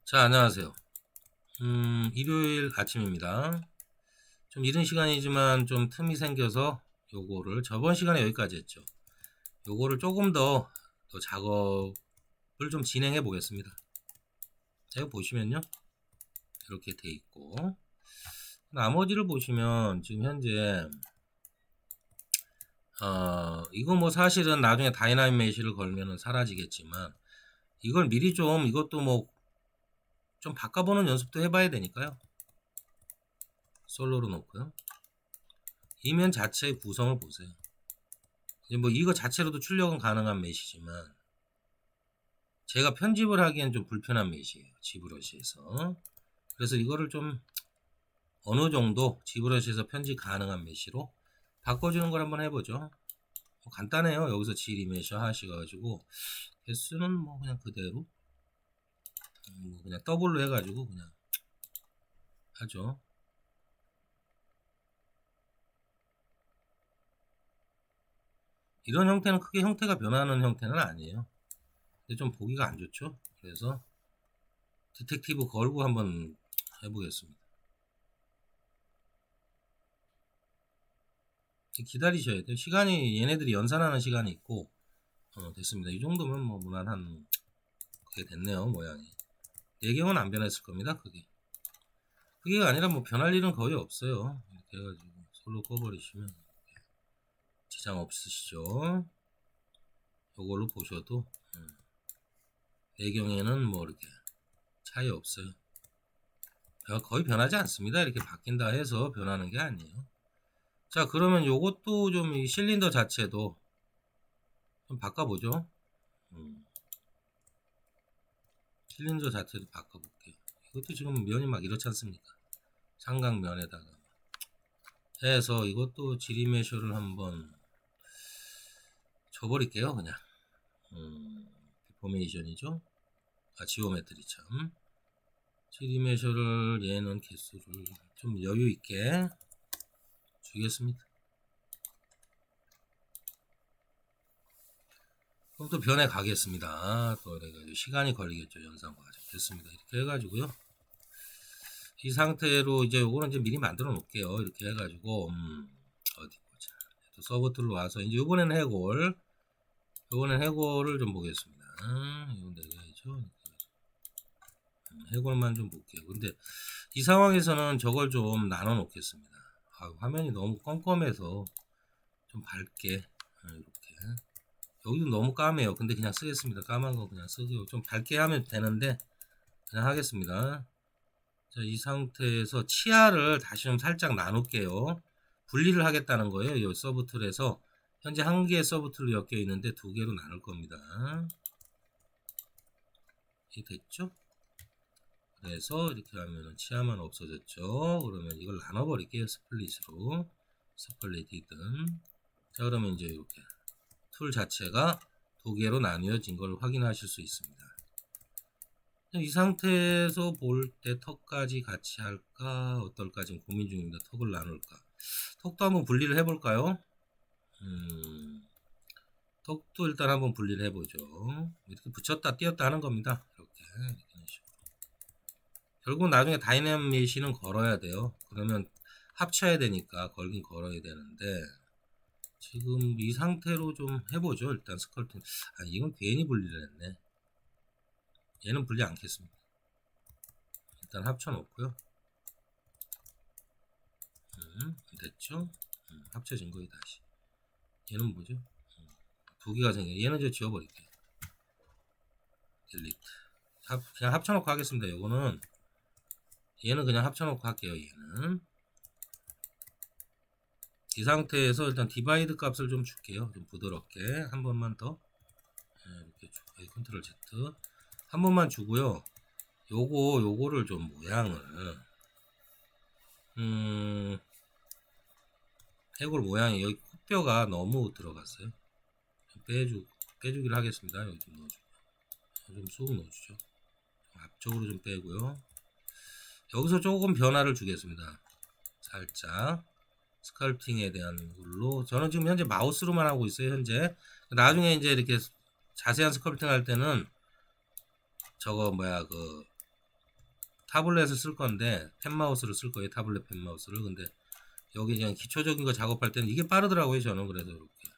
자, 안녕하세요. 일요일 아침입니다. 좀 이른 시간이지만 좀 틈이 생겨서 요거를 저번 시간에 여기까지 했죠. 요거를 조금 더 작업을 좀 진행해 보겠습니다. 자, 이거 보시면요. 이렇게 돼 있고, 나머지를 보시면 지금 현재, 이거 뭐 사실은 나중에 다이나믹 메시를 걸면은 사라지겠지만, 이걸 미리 좀 이것도 뭐 좀 바꿔보는 연습도 해봐야 되니까요. 솔로로 놓고요. 이면 자체의 구성을 보세요. 이제 뭐 이거 자체로도 출력은 가능한 메시지만 제가 편집을 하기엔 좀 불편한 메시예요. 지브러시에서. 그래서 이거를 좀 어느 정도 지브러시에서 편집 가능한 메시로 바꿔주는 걸 한번 해보죠. 뭐 간단해요. 여기서 지리 메시 하셔가지고 개수는 뭐 그냥 그대로 뭐 그냥 더블로 해가지고 그냥 하죠. 이런 형태는 크게 형태가 변하는 형태는 아니에요. 근데 좀 보기가 안 좋죠. 그래서 디텍티브 걸고 한번 해보겠습니다. 기다리셔야 돼요. 시간이 얘네들이 연산하는 시간이 있고 됐습니다. 이 정도면 뭐 무난한 그게 됐네요. 모양이. 내경은 안 변했을 겁니다. 그게가 아니라 뭐 변할 일은 거의 없어요. 이렇게 해가지고 솔로 꺼버리시면 지장 없으시죠. 이걸로 보셔도 내경에는 뭐 이렇게 차이 없어요. 거의 변하지 않습니다. 이렇게 바뀐다 해서 변하는 게 아니에요. 자, 그러면 요것도 좀 이 실린더 자체도 좀 바꿔보죠. 실린더 자체도 바꿔볼게요. 이것도 지금 면이 막 이렇지 않습니까? 삼각면에다가 해서 이것도 지리 메셔를 한번 줘버릴게요. 그냥 디포메이션이죠. 지오메트리 참. 지리 메셔를 얘는 개수를 좀 여유 있게 주겠습니다. 그럼 또 변해 가겠습니다. 또 내가 시간이 걸리겠죠. 연산 과정. 됐습니다. 이렇게 해가지고요. 이 상태로 이제 요거는 이제 미리 만들어 놓을게요. 이렇게 해가지고 어디 보자. 또 서버 툴로 와서 이제 요번에는 해골을 좀 보겠습니다. 이건 내려야죠. 해골만 좀 볼게요. 근데 이 상황에서는 저걸 좀 나눠 놓겠습니다. 화면이 너무 껌껌해서 좀 밝게 이렇게. 여기도 너무 까매요. 근데 그냥 쓰겠습니다. 까만 거 그냥 쓰고 좀 밝게 하면 되는데 그냥 하겠습니다. 자, 이 상태에서 치아를 다시 좀 살짝 나눌게요. 분리를 하겠다는 거예요. 이 서브 툴에서 현재 한 개의 서브 툴로 엮여 있는데 두 개로 나눌 겁니다. 이게 됐죠? 그래서 이렇게 하면 치아만 없어졌죠. 그러면 이걸 나눠버릴게요. 스플릿으로. 스플릿이든. 자, 그러면 이제 이렇게 툴 자체가 두 개로 나뉘어진 걸 확인하실 수 있습니다. 이 상태에서 볼 때 턱까지 같이 할까 어떨까 지금 고민 중입니다. 턱을 나눌까. 턱도 한번 분리를 해볼까요? 턱도 일단 한번 분리를 해보죠. 이렇게 붙였다 띄었다 하는 겁니다. 이렇게 식으로. 결국 나중에 다이내믹 메시는 걸어야 돼요. 그러면 합쳐야 되니까 걸긴 걸어야 되는데 지금 이 상태로 좀 해보죠. 일단 스컬팅. 이건 괜히 분리를 했네. 얘는 분리 않겠습니다. 일단 합쳐놓고요. 됐죠? 합쳐진 거예요 다시. 얘는 뭐죠? 두 개가 생겨요. 얘는 저 지워버릴게요. 딜리트. 그냥 합쳐놓고 하겠습니다. 요거는 얘는 그냥 합쳐놓고 할게요. 얘는 이 상태에서 일단 디바이드 값을 좀 줄게요. 좀 부드럽게 한 번만 더 이렇게 주고 컨트롤 Z 한 번만 주고요. 요거를 좀 모양을 해골 모양이 여기 콧뼈가 너무 들어갔어요. 빼주기를 하겠습니다. 여기 좀 넣어주고 좀 쑥 넣어주죠. 앞쪽으로 좀 빼고요. 여기서 조금 변화를 주겠습니다. 살짝 스컬팅에 대한 걸로 저는 지금 현재 마우스로만 하고 있어요. 현재 나중에 이제 이렇게 자세한 스컬팅 할 때는 저거 뭐야 타블렛을 쓸 건데 펜마우스를 쓸 거예요. 타블렛 펜마우스를. 근데 여기 그냥 기초적인 거 작업할 때는 이게 빠르더라고요. 저는 그래서 이렇게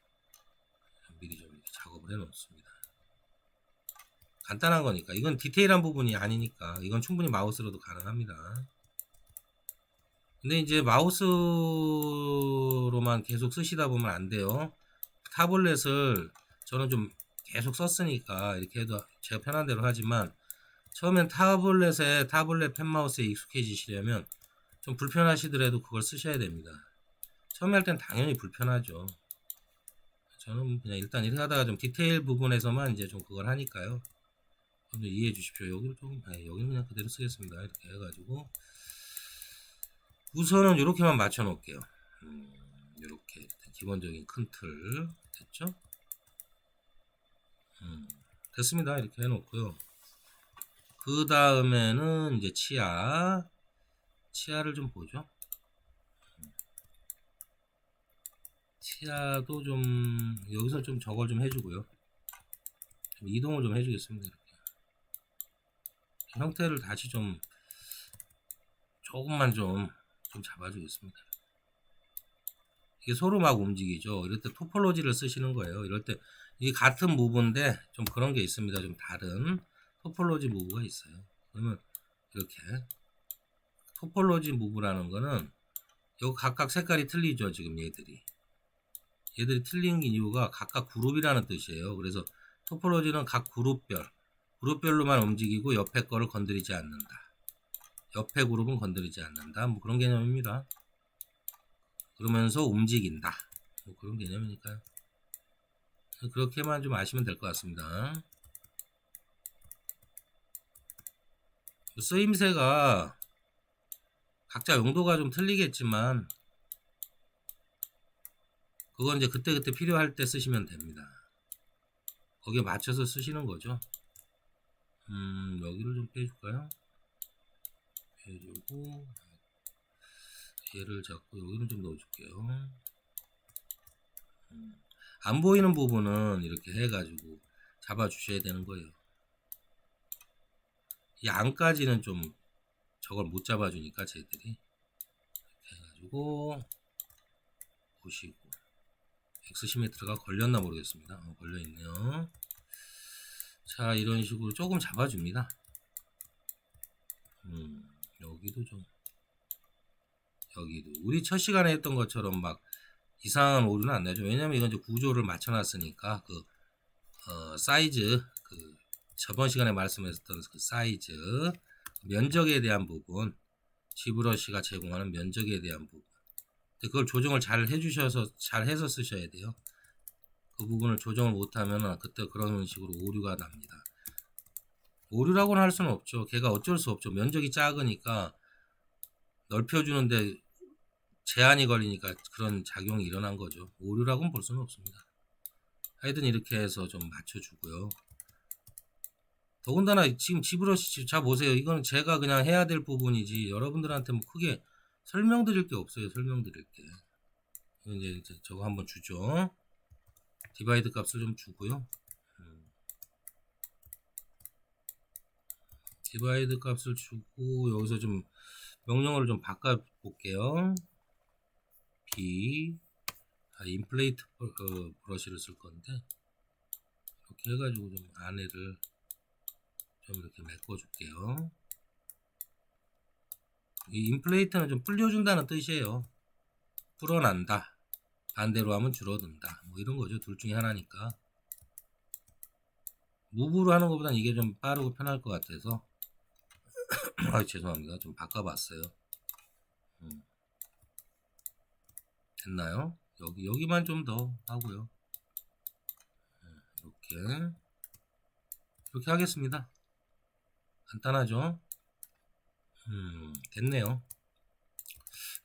미리 좀 이렇게 작업을 해 놓습니다. 간단한 거니까. 이건 디테일한 부분이 아니니까 이건 충분히 마우스로도 가능합니다. 근데 이제 마우스로만 계속 쓰시다 보면 안 돼요. 타블렛을 저는 좀 계속 썼으니까 이렇게 해도 제가 편한 대로 하지만 처음엔 타블렛 펜마우스에 익숙해지시려면 좀 불편하시더라도 그걸 쓰셔야 됩니다. 처음에 할 땐 당연히 불편하죠. 저는 그냥 일단 이렇게 하다가 좀 디테일 부분에서만 이제 좀 그걸 하니까요. 좀 이해해 주십시오. 여기를 좀, 여기는 그냥 그대로 쓰겠습니다. 이렇게 해가지고 우선은 이렇게만 맞춰 놓을게요. 이렇게 기본적인 큰 틀 됐죠? 됐습니다. 이렇게 해놓고요. 그 다음에는 이제 치아를 좀 보죠. 치아도 좀 여기서 좀 저걸 좀 해주고요. 좀 이동을 좀 해주겠습니다. 이렇게 형태를 다시 좀 조금만 좀 잡아주겠습니다. 이게 서로 막 움직이죠. 이럴 때 토폴로지를 쓰시는 거예요. 이럴 때 이게 같은 무브인데 좀 그런 게 있습니다. 좀 다른 토폴로지 무브가 있어요. 그러면 이렇게 토폴로지 무브라는 거는 여기 각각 색깔이 틀리죠. 지금 얘들이 틀린 이유가 각각 그룹이라는 뜻이에요. 그래서 토폴로지는 각 그룹별로만 움직이고 옆에 거를 건드리지 않는다. 옆에 그룹은 건드리지 않는다. 뭐 그런 개념입니다. 그러면서 움직인다. 뭐 그런 개념이니까요. 그렇게만 좀 아시면 될 것 같습니다. 쓰임새가 각자 용도가 좀 틀리겠지만 그건 이제 그때그때 필요할 때 쓰시면 됩니다. 거기에 맞춰서 쓰시는 거죠. 여기를 좀 빼줄까요? 빼주고 얘를 잡고 여기는 좀 넣어줄게요. 안 보이는 부분은 이렇게 해가지고 잡아주셔야 되는 거예요. 이 안까지는 좀 저걸 못 잡아주니까 쟤들이 이렇게 해가지고 보시고 X 시메트리가 걸렸나 모르겠습니다. 걸려있네요. 자, 이런 식으로 조금 잡아줍니다. 여기도 좀 여기도 우리 첫 시간에 했던 것처럼 막 이상한 오류는 안 나죠. 왜냐면 이건 이제 구조를 맞춰놨으니까 사이즈 저번 시간에 말씀했던 그 사이즈 면적에 대한 부분 G브러쉬가 제공하는 면적에 대한 부분 그걸 조정을 잘 해주셔서 잘 해서 쓰셔야 돼요. 그 부분을 조정을 못하면 그때 그런 식으로 오류가 납니다. 오류라고는 할 수는 없죠. 걔가 어쩔 수 없죠. 면적이 작으니까 넓혀주는데 제한이 걸리니까 그런 작용이 일어난 거죠. 오류라고는 볼 수는 없습니다. 하여튼 이렇게 해서 좀 맞춰주고요. 더군다나 지금 G브러쉬 자 보세요. 이건 제가 그냥 해야 될 부분이지 여러분들한테 뭐 크게 설명드릴 게 없어요. 설명드릴 게. 이제 저거 한번 주죠. 디바이드 값을 좀 주고요. 디바이드 값을 주고 여기서 좀 명령어를 좀 바꿔 볼게요. 인플레이트 브러쉬를 쓸 건데 이렇게 해가지고 좀 안에를 좀 이렇게 메꿔 줄게요. 이 인플레이트는 좀 불려준다는 뜻이에요. 불어난다. 반대로 하면 줄어든다. 뭐 이런 거죠. 둘 중에 하나니까. 무브로 하는 것보단 이게 좀 빠르고 편할 것 같아서 죄송합니다. 좀 바꿔봤어요. 됐나요? 여기만 좀 더 하고요. 이렇게 하겠습니다. 간단하죠? 됐네요.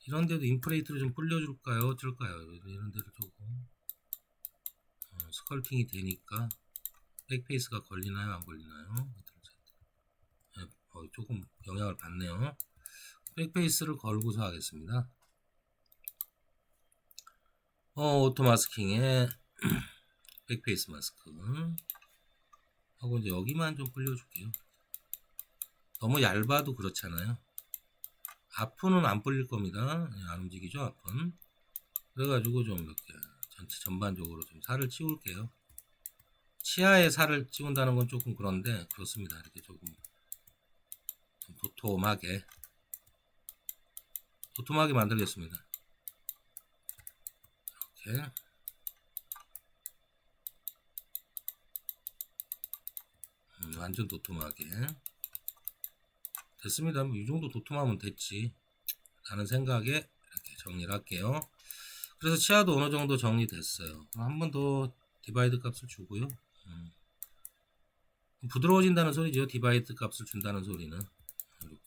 이런 데도 인플레이트를 좀 불려줄까요? 어쩔까요? 이런 데를 조금 스컬팅이 되니까 백페이스가 걸리나요? 안 걸리나요? 네, 조금 영향을 받네요. 백페이스를 걸고서 하겠습니다. 오토 마스킹에 백페이스 마스크 하고 이제 여기만 좀 불려줄게요. 너무 얇아도 그렇잖아요. 앞은 안 불릴 겁니다. 안 움직이죠, 앞은. 그래가지고 좀 이렇게 전체 전반적으로 좀 살을 찌울게요. 치아에 살을 찌운다는 건 조금 그런데 그렇습니다. 이렇게 조금 좀 도톰하게 만들겠습니다. 이렇게 완전 도톰하게 됐습니다. 뭐 이 정도 도톰하면 됐지 라는 생각에 이렇게 정리를 할게요. 그래서 치아도 어느 정도 정리됐어요. 한 번 더 디바이드 값을 주고요. 부드러워진다는 소리죠. 디바이드 값을 준다는 소리는. 이렇게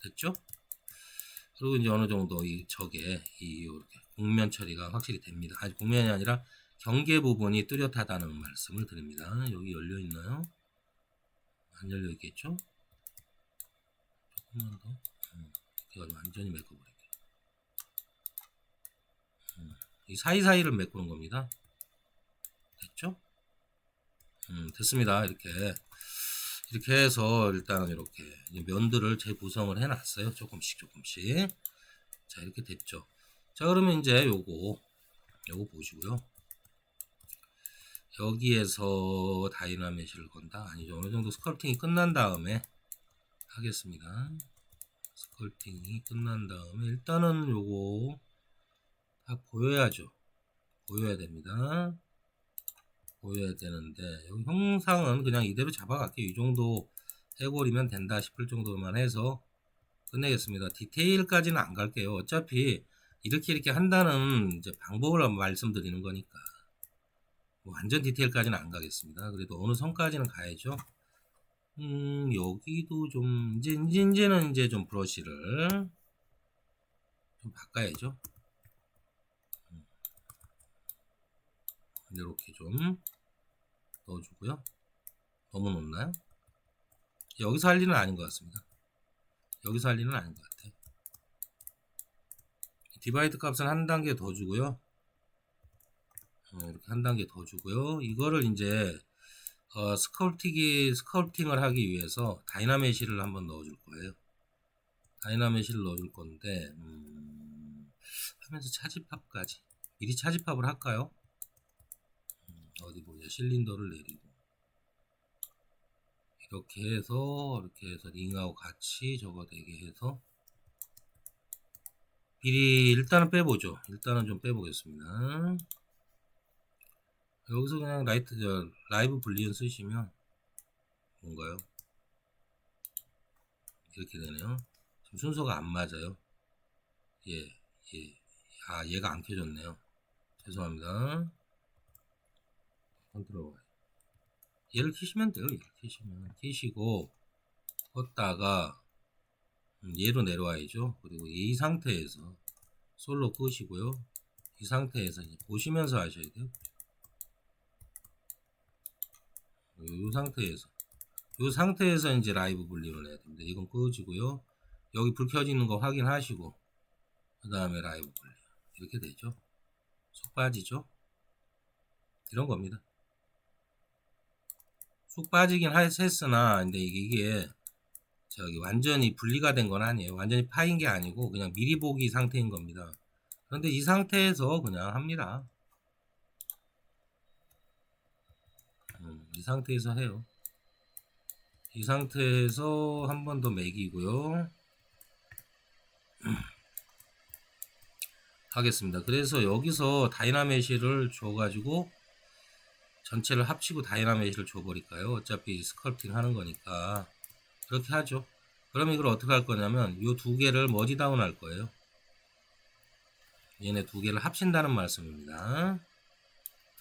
됐죠? 그리고 이제 어느 정도 이렇게 곡면 처리가 확실히 됩니다. 아니, 곡면이 아니라 경계 부분이 뚜렷하다는 말씀을 드립니다. 여기 열려 있나요? 안 열려 있겠죠? 조금만 더. 이렇게 완전히 메꿔버릴게요. 이 사이사이를 메꾸는 겁니다. 됐죠? 됐습니다. 이렇게 해서 일단은 이렇게 면들을 재구성을 해놨어요. 조금씩. 자, 이렇게 됐죠. 자, 그러면 이제 요거 보시고요. 여기에서 다이나메시를 건다? 아니죠. 어느 정도 스컬프팅이 끝난 다음에 하겠습니다. 스컬프팅이 끝난 다음에 일단은 요거 다 보여야죠. 보여야 됩니다. 보여야 되는데 여기 형상은 그냥 이대로 잡아갈게요. 이 정도 해버리면 된다 싶을 정도만 해서 끝내겠습니다. 디테일까지는 안 갈게요. 어차피 이렇게 한다는 이제 방법을 말씀드리는 거니까 완전 디테일까지는 안 가겠습니다. 그래도 어느 선까지는 가야죠. 여기도 좀 이제는 이제 좀 브러쉬를 좀 바꿔야죠. 이렇게 좀 넣어주고요. 너무 높나요? 여기서 할 일은 아닌 것 같습니다. 여기서 할 일은 아닌 것 같아요. 디바이드 값은 한 단계 더 주고요. 이렇게 한 단계 더 주고요. 이거를 이제 스컬프팅을 하기 위해서 다이나메시를 한번 넣어줄 거예요. 다이나메시를 넣어줄 건데 하면서 차지팝까지 미리 차지팝을 할까요? 어디 보자. 실린더를 내리고 이렇게 해서 링하고 같이 저거 되게 해서 미리 일단은 빼보죠. 일단은 좀 빼보겠습니다. 여기서 그냥 라이브 불리언 쓰시면 뭔가요? 이렇게 되네요. 지금 순서가 안 맞아요. 얘가 안 켜졌네요. 죄송합니다. 컨트롤 Y. 얘를 키시면 돼요. 얘를 키시고 껐다가 얘로 내려와야죠. 그리고 이 상태에서 솔로 끄시고요. 이 상태에서 이제 보시면서 하셔야 돼요. 이 상태에서 이제 라이브 분리를 해야 됩니다. 이건 끄지고요. 여기 불 켜지는 거 확인하시고 그 다음에 라이브 분리 이렇게 되죠. 쏙 빠지죠. 이런 겁니다. 쏙 빠지긴 했으나 근데 이게 저기 완전히 분리가 된 건 아니에요. 완전히 파인 게 아니고 그냥 미리 보기 상태인 겁니다. 그런데 이 상태에서 그냥 합니다. 이 상태에서 해요. 이 상태에서 한 번 더 매기고요. 하겠습니다. 그래서 여기서 다이나메시를 줘가지고 전체를 합치고 다이나메시를 줘버릴까요? 어차피 스컬프팅 하는 거니까 그렇게 하죠. 그럼 이걸 어떻게 할 거냐면 이 두 개를 머지다운 할 거예요. 얘네 두 개를 합친다는 말씀입니다.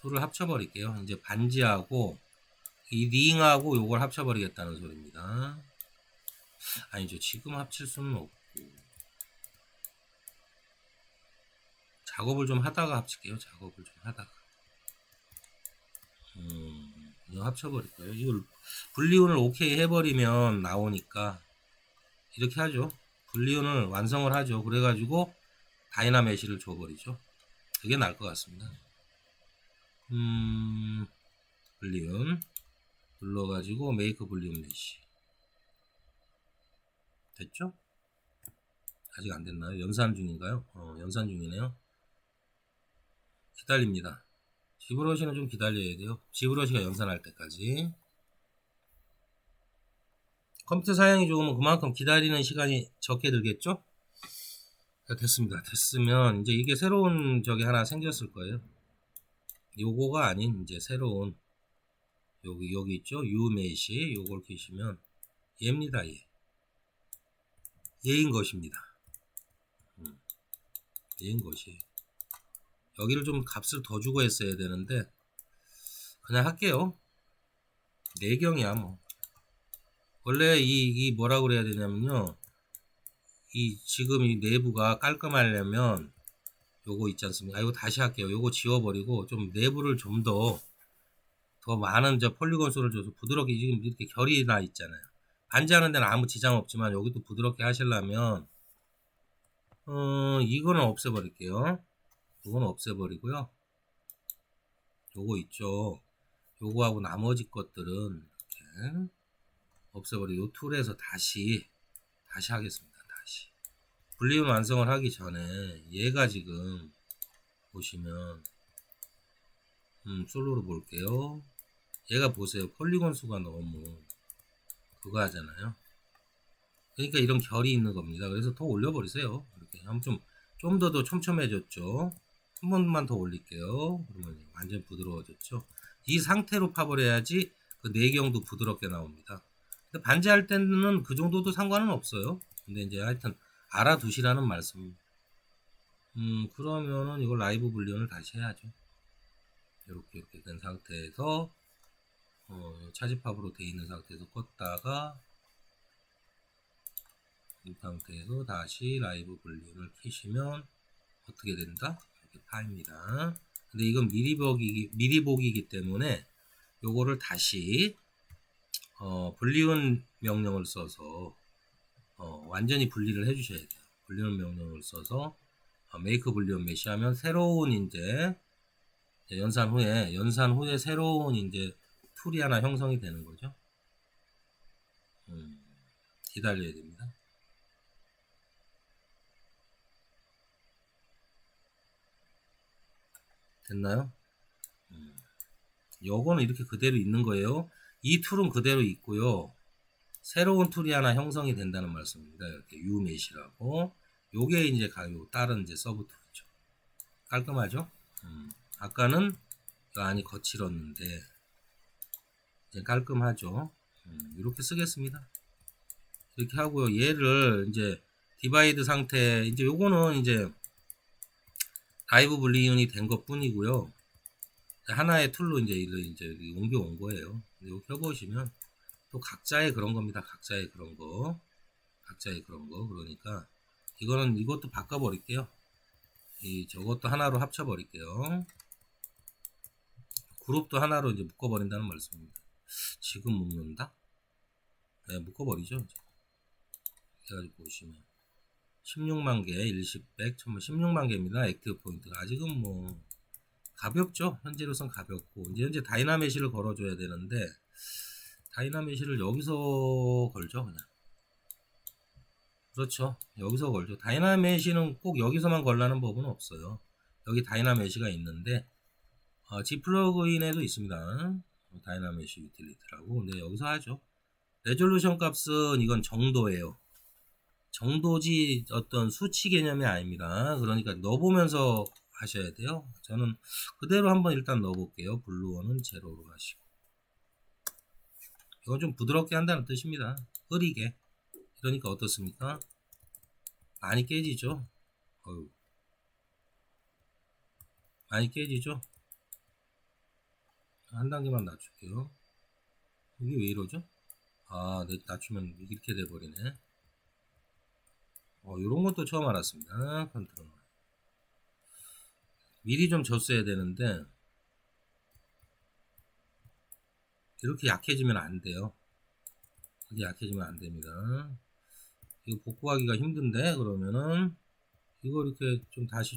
둘을 합쳐버릴게요. 이제 반지하고 이 링하고 요걸 합쳐버리겠다는 소리입니다. 아니죠. 지금 합칠 수는 없고 작업을 좀 하다가 합칠게요. 작업을 좀 하다가 이거 합쳐버릴 거예요. 이걸 분리운을 오케이 해버리면 나오니까 이렇게 하죠. 분리운을 완성을 하죠. 그래가지고 다이나메시를 줘버리죠. 그게 나을 것 같습니다. 분리운 눌러가지고 메이크 분리운 메시 됐죠? 아직 안 됐나요? 연산 중인가요? 연산 중이네요. 기다립니다. 지브러시는 좀 기다려야 돼요. 지브러시가 연산할 때까지. 컴퓨터 사양이 좋으면 그만큼 기다리는 시간이 적게 들겠죠? 됐습니다. 됐으면 이제 이게 새로운 저게 하나 생겼을 거예요. 요거가 아닌 이제 새로운 여기 있죠? 유메시 요걸 키시면 얘입니다. 얘인 것입니다. 얘인 것이 여기를 좀 값을 더 주고 했어야 되는데 그냥 할게요. 내경이야 뭐. 원래 이 뭐라 그래야 되냐면요. 이 지금 이 내부가 깔끔하려면 요거 있지 않습니까? 이거 다시 할게요. 요거 지워버리고 좀 내부를 좀 더 많은 저 폴리곤 수를 줘서 부드럽게 지금 이렇게 결이 나 있잖아요. 반지하는 데는 아무 지장 없지만 여기도 부드럽게 하시려면 이거는 없애버릴게요. 이거는 없애버리고요. 요거 있죠. 요거하고 나머지 것들은 이렇게 없애버리고 요 툴에서 다시 하겠습니다. 다시 분리운 완성을 하기 전에 얘가 지금 보시면 솔로로 볼게요. 얘가 보세요. 폴리곤 수가 너무 그거 하잖아요. 그러니까 이런 결이 있는 겁니다. 그래서 더 올려버리세요. 이렇게 하면 좀 더 촘촘해졌죠. 한 번만 더 올릴게요. 그러면 완전 부드러워졌죠. 이 상태로 팝을 해야지 그 내경도 부드럽게 나옵니다. 근데 반지할 때는 그 정도도 상관은 없어요. 근데 이제 하여튼 알아두시라는 말씀. 그러면은 이걸 라이브 분리언을 다시 해야죠. 이렇게 된 상태에서 차지팝으로 돼 있는 상태에서 껐다가 이 상태에서 다시 라이브 분리언을 키시면 어떻게 된다? 이렇게 파입니다. 근데 이건 미리 보기이기 때문에 요거를 다시 분리운 명령을 써서 완전히 분리를 해주셔야 돼요. 분리운 명령을 써서 메이크 분리운 메시 하면 새로운 이제 연산 후에 새로운 이제 툴이 하나 형성이 되는 거죠. 기다려야 됩니다. 됐나요? 요거는 이렇게 그대로 있는 거예요. 이 툴은 그대로 있고요. 새로운 툴이 하나 형성이 된다는 말씀입니다. 이렇게 유메시라고. 요게 이제 다른 이제 서브 툴이죠. 깔끔하죠? 아까는 안이 거칠었는데 이제 깔끔하죠. 이렇게 쓰겠습니다. 이렇게 하고요. 얘를 이제 디바이드 상태 이제 요거는 이제 라이브 분리운이 된 것 뿐이고요. 하나의 툴로 이제 옮겨온 거예요. 이거 켜보시면 또 각자의 그런 겁니다. 각자의 그런 거. 그러니까 이것도 바꿔버릴게요. 저것도 하나로 합쳐버릴게요. 그룹도 하나로 이제 묶어버린다는 말씀입니다. 지금 묶는다? 네, 묶어버리죠. 해가지고 보시면 16만 개, 일시백, 16만 개입니다. 액티브 포인트가 아직은 뭐 가볍죠. 현재로선 가볍고 이제 현재 다이나메시를 걸어줘야 되는데 다이나메시를 여기서 걸죠. 그냥 그렇죠. 여기서 걸죠. 다이나메시는 꼭 여기서만 걸라는 법은 없어요. 여기 다이나메시가 있는데 G 플러그인에도 있습니다. 다이나메시 유틸리티라고. 근데 여기서 하죠. 레졸루션 값은 이건 정도예요. 정도지 어떤 수치 개념이 아닙니다. 그러니까 넣어보면서 하셔야 돼요. 저는 그대로 한번 일단 넣어볼게요. 블루원은 제로로 하시고. 이건 좀 부드럽게 한다는 뜻입니다. 흐리게. 그러니까 어떻습니까? 많이 깨지죠? 많이 깨지죠? 한 단계만 낮출게요. 이게 왜 이러죠? 낮추면 이렇게 돼버리네. 요런 것도 처음 알았습니다. 컨트롤. 미리 좀 줬어야 되는데, 이렇게 약해지면 안 돼요. 이게 약해지면 안 됩니다. 이거 복구하기가 힘든데, 그러면은, 이거 이렇게 좀 다시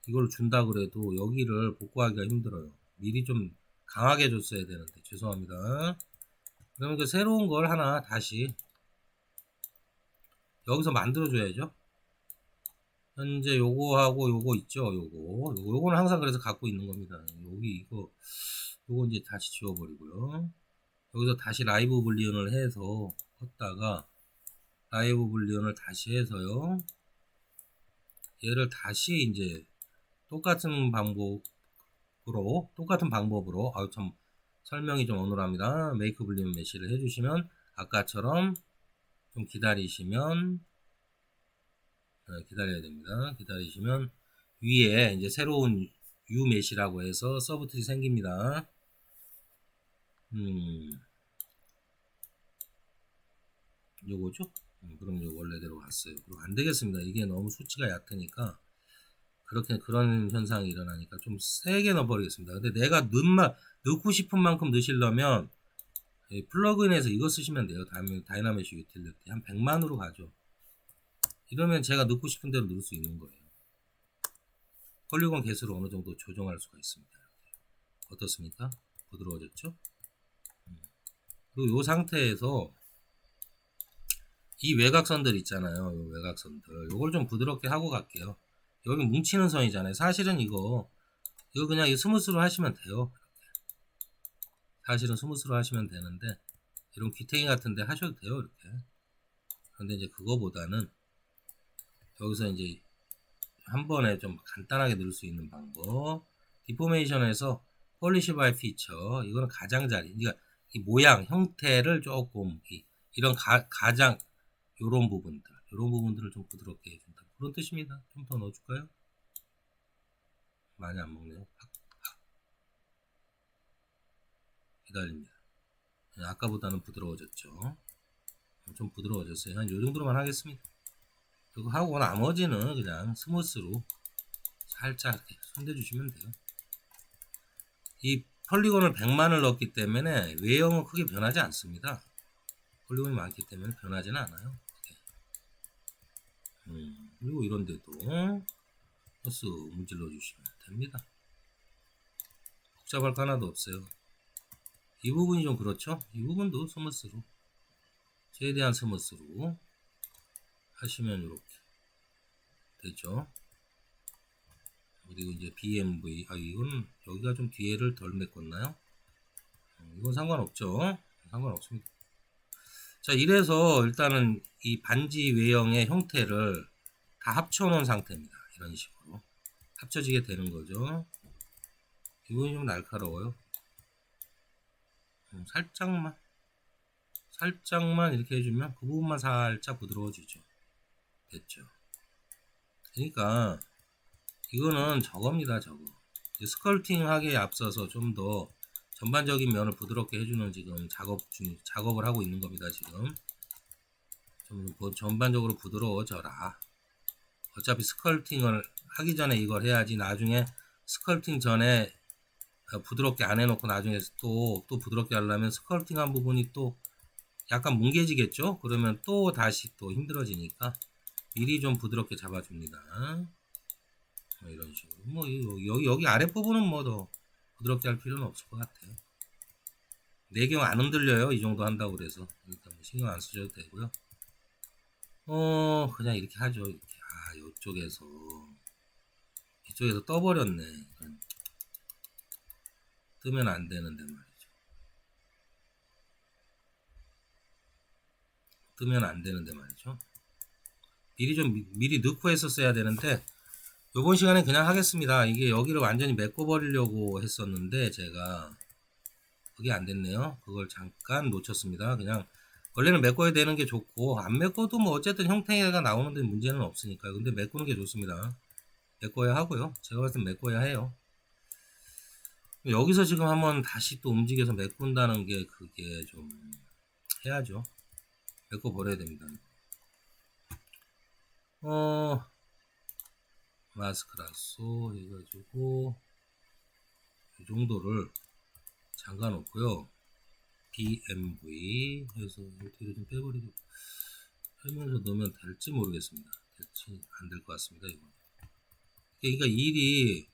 이걸 준다 그래도 여기를 복구하기가 힘들어요. 미리 좀 강하게 줬어야 되는데, 죄송합니다. 그러면 그 새로운 걸 하나 다시 여기서 만들어줘야죠. 현재 요거하고 요거 있죠. 요거는 항상 그래서 갖고 있는 겁니다. 여기 요거 이제 다시 지워버리고요. 여기서 다시 라이브 불리언을 해서 컸다가 라이브 불리언을 다시 해서요. 얘를 다시 이제 똑같은 방법으로 참 설명이 좀 어눌합니다. 메이크 불리언 메시를 해주시면 아까처럼 좀 기다리시면 기다려야 됩니다. 기다리시면 위에 이제 새로운 U 메시라고 해서 서브트리 생깁니다. 요거죠? 그럼 요 원래대로 갔어요. 그리고 안 되겠습니다. 이게 너무 수치가 얕으니까 그런 현상이 일어나니까 좀 세게 넣어버리겠습니다. 근데 내가 넣고 싶은 만큼 넣으시려면 플러그인에서 이거 쓰시면 돼요. 다이나메시 유틸리티 한 100만으로 가죠. 이러면 제가 넣고 싶은 대로 넣을 수 있는 거예요. 폴리곤 개수를 어느 정도 조정할 수가 있습니다. 어떻습니까? 부드러워졌죠? 그리고 이 상태에서 이 외곽선들 있잖아요. 이 외곽선들. 이걸 좀 부드럽게 하고 갈게요. 여기 뭉치는 선이잖아요. 사실은 이거 그냥 스무스로 하시면 돼요. 사실은 스무스로 하시면 되는데 이런 귀탱이 같은데 하셔도 돼요. 이렇게. 그런데 이제 그거보다는 여기서 이제 한 번에 좀 간단하게 넣을 수 있는 방법. 디포메이션에서 폴리시 바이 피처. 이거는 가장자리. 그러니까 이 모양, 형태를 조금 이런 가장 요런 부분들을 좀 부드럽게 해준다. 그런 뜻입니다. 좀 더 넣어줄까요? 많이 안 먹네요. 기다립니다. 아까보다는 부드러워졌죠. 좀 부드러워졌어요. 한 요 정도로만 하겠습니다. 그리고 하고 나머지는 그냥 스무스로 살짝 이렇게 손대주시면 돼요. 이 폴리곤을 100만을 넣었기 때문에 외형은 크게 변하지 않습니다. 폴리곤이 많기 때문에 변하지는 않아요. 그리고 이런데도 허스 문질러 주시면 됩니다. 복잡할 거 하나도 없어요. 이 부분이 좀 그렇죠? 이 부분도 스무스로 최대한 스무스로 하시면 이렇게 되죠. 그리고 이제 BMV 이건 여기가 좀 뒤에를 덜 메꿨나요? 이건 상관없죠. 상관없습니다. 자, 이래서 일단은 이 반지 외형의 형태를 다 합쳐놓은 상태입니다. 이런 식으로 합쳐지게 되는 거죠. 기분이 좀 날카로워요. 살짝만 이렇게 해주면 그 부분만 살짝 부드러워지죠. 됐죠. 그러니까 이거는 저겁니다. 저거 스컬팅하기에 앞서서 좀 더 전반적인 면을 부드럽게 해주는 지금 작업을 하고 있는 겁니다. 지금 좀 전반적으로 부드러워져라. 어차피 스컬팅을 하기 전에 이걸 해야지 나중에 스컬팅 전에 부드럽게 안 해놓고 나중에 또 부드럽게 하려면 스컬팅한 부분이 또 약간 뭉개지겠죠? 그러면 또 다시 또 힘들어지니까 미리 좀 부드럽게 잡아줍니다. 이런 식으로 여기 아랫부분은 뭐 더 부드럽게 할 필요는 없을 것 같아요. 내경 안 흔들려요. 이 정도 한다고 그래서 일단 뭐 신경 안 쓰셔도 되고요. 그냥 이렇게 하죠. 이렇게. 이쪽에서 떠버렸네. 뜨면 안 되는데 말이죠. 뜨면 안 되는데 말이죠. 미리 넣고 했었어야 되는데 요번 시간에 그냥 하겠습니다. 이게 여기를 완전히 메꿔버리려고 했었는데 제가 그게 안 됐네요. 그걸 잠깐 놓쳤습니다. 그냥 원래는 메꿔야 되는 게 좋고 안 메꿔도 뭐 어쨌든 형태가 나오는데 문제는 없으니까. 근데 메꾸는 게 좋습니다. 메꿔야 하고요. 제가 봤을 땐 메꿔야 해요. 여기서 지금 한번 다시 또 움직여서 메꾼다는 게 그게 좀 해야죠. 메꿔 버려야 됩니다. 마스크라소 해가지고 이 정도를 잠가 놓고요. BMV 해서 뒤로 좀 빼버리고 하면서 넣으면 될지 모르겠습니다. 될지 안 될 것 같습니다. 이거. 그러니까 일이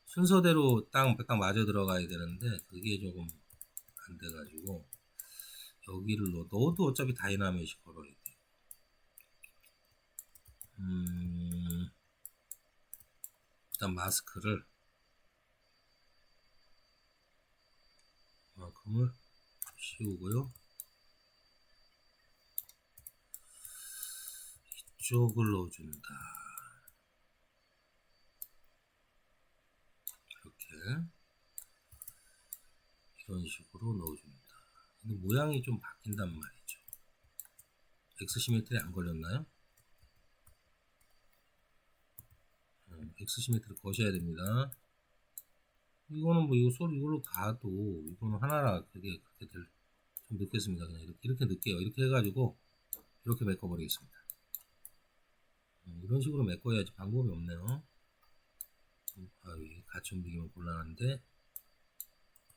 순서대로 딱 맞아 들어가야 되는데 그게 조금 안 돼가지고 여기를 넣어도 어차피 다이나믹이 걸어야 돼. 일단 마스크를 이만큼을 씌우고요. 이쪽을 넣어준다. 이렇게 이런 식으로 넣어줍니다. 근데 모양이 좀 바뀐단 말이죠. X 시메트리 안 걸렸나요? X 시메트리 거셔야 됩니다. 이거는 뭐 이거 소리 이걸로 가도 이거는 하나라 그게 그렇게 좀 넣겠습니다. 그냥 이렇게 넣을게요. 이렇게 해가지고 이렇게 메꿔버리겠습니다. 이런 식으로 메꿔야지 방법이 없네요. 같이 움직이면 곤란한데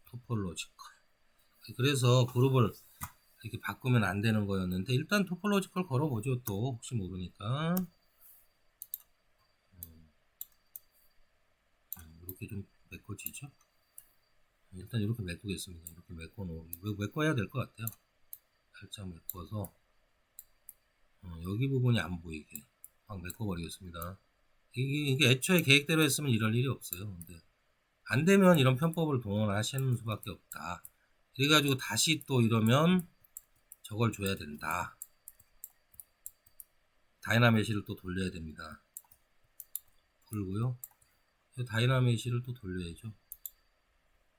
토폴로지컬. 그래서 그룹을 이렇게 바꾸면 안 되는 거였는데 일단 토폴로지컬 걸어보죠. 또 혹시 모르니까 이렇게 좀 메꿔지죠. 일단 이렇게 메꾸겠습니다. 이렇게 메꿔야 될 것 같아요. 살짝 메꿔서 여기 부분이 안 보이게 확 메꿔버리겠습니다. 이게 애초에 계획대로 했으면 이럴 일이 없어요. 근데 안 되면 이런 편법을 동원하시는 수밖에 없다. 그래가지고 다시 또 이러면 저걸 줘야 된다. 다이나메시를 또 돌려야 됩니다. 풀고요. 다이나메시를 또 돌려야죠.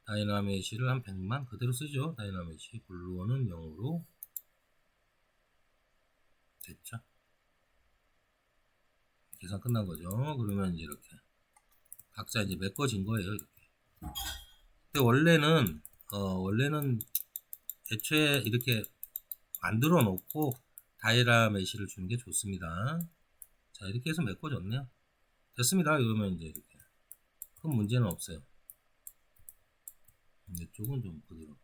다이나메시를 한 100만 그대로 쓰죠. 다이나메시 블루어는 0으로 됐죠. 계산 끝난 거죠. 그러면 이제 이렇게 각자 이제 메꿔진 거예요. 이렇게. 근데 원래는 애초에 이렇게 만들어 놓고 다이나메시를 주는 게 좋습니다. 자, 이렇게 해서 메꿔졌네요. 됐습니다. 그러면 이제 이렇게 큰 문제는 없어요. 이쪽은 좀 부드럽게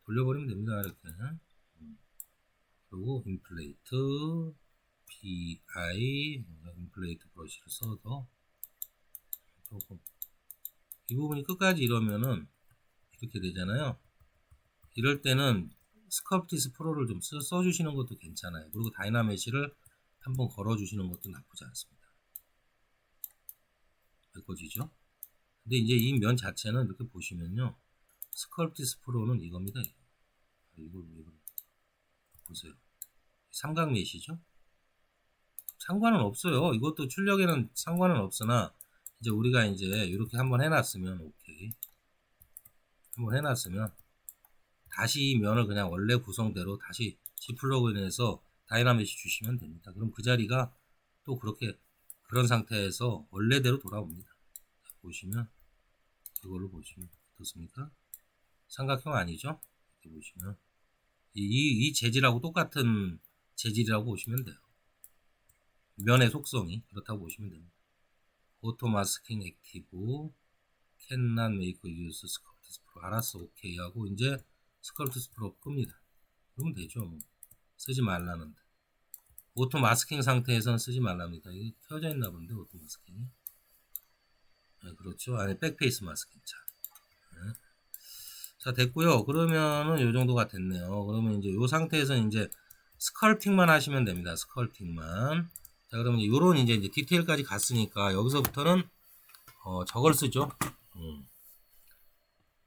돌려버리면 됩니다. 이렇게. 그리고 인플레이트 BI 인플레이트 브러쉬를 써서 조금 이 부분이 끝까지 이러면은 이렇게 되잖아요. 이럴 때는 스컬프티스 프로를 좀 써주시는 것도 괜찮아요. 그리고 다이나메시를 한번 걸어주시는 것도 나쁘지 않습니다. 메꿔지죠? 근데 이제 이 면 자체는 이렇게 보시면요. 스컬프티스 프로는 이겁니다. 이걸 보세요. 삼각 메시죠? 상관은 없어요. 이것도 출력에는 상관은 없으나 이제 우리가 이제 이렇게 한번 해놨으면 오케이. 한번 해놨으면 다시 이 면을 그냥 원래 구성대로 다시 C 플러그인에서 다이나메시 주시면 됩니다. 그럼 그 자리가 또 그렇게 그런 상태에서 원래대로 돌아옵니다. 보시면 이걸로 보시면 어떻습니까? 삼각형 아니죠? 이렇게 보시면 이 재질하고 똑같은 재질이라고 보시면 돼요. 면의 속성이 그렇다고 보시면 됩니다. 오토 마스킹 액티브 캔난 메이크 유스 스컬프티스 프로 알았어 오케이 하고 이제 스컬프티스 프로 끕니다. 그러면 되죠. 뭐. 쓰지 말라는데 오토 마스킹 상태에서는 쓰지 말랍니다. 이게 켜져 있나 본데 오토 마스킹이 네, 그렇죠. 아니 백페이스 마스킹 네. 자 됐고요. 그러면은 요 정도가 됐네요. 그러면 이제 요 상태에서 이제 스컬팅만 하시면 됩니다. 스컬팅만. 자 그러면 요런 이제 디테일까지 갔으니까 여기서부터는 저걸 쓰죠.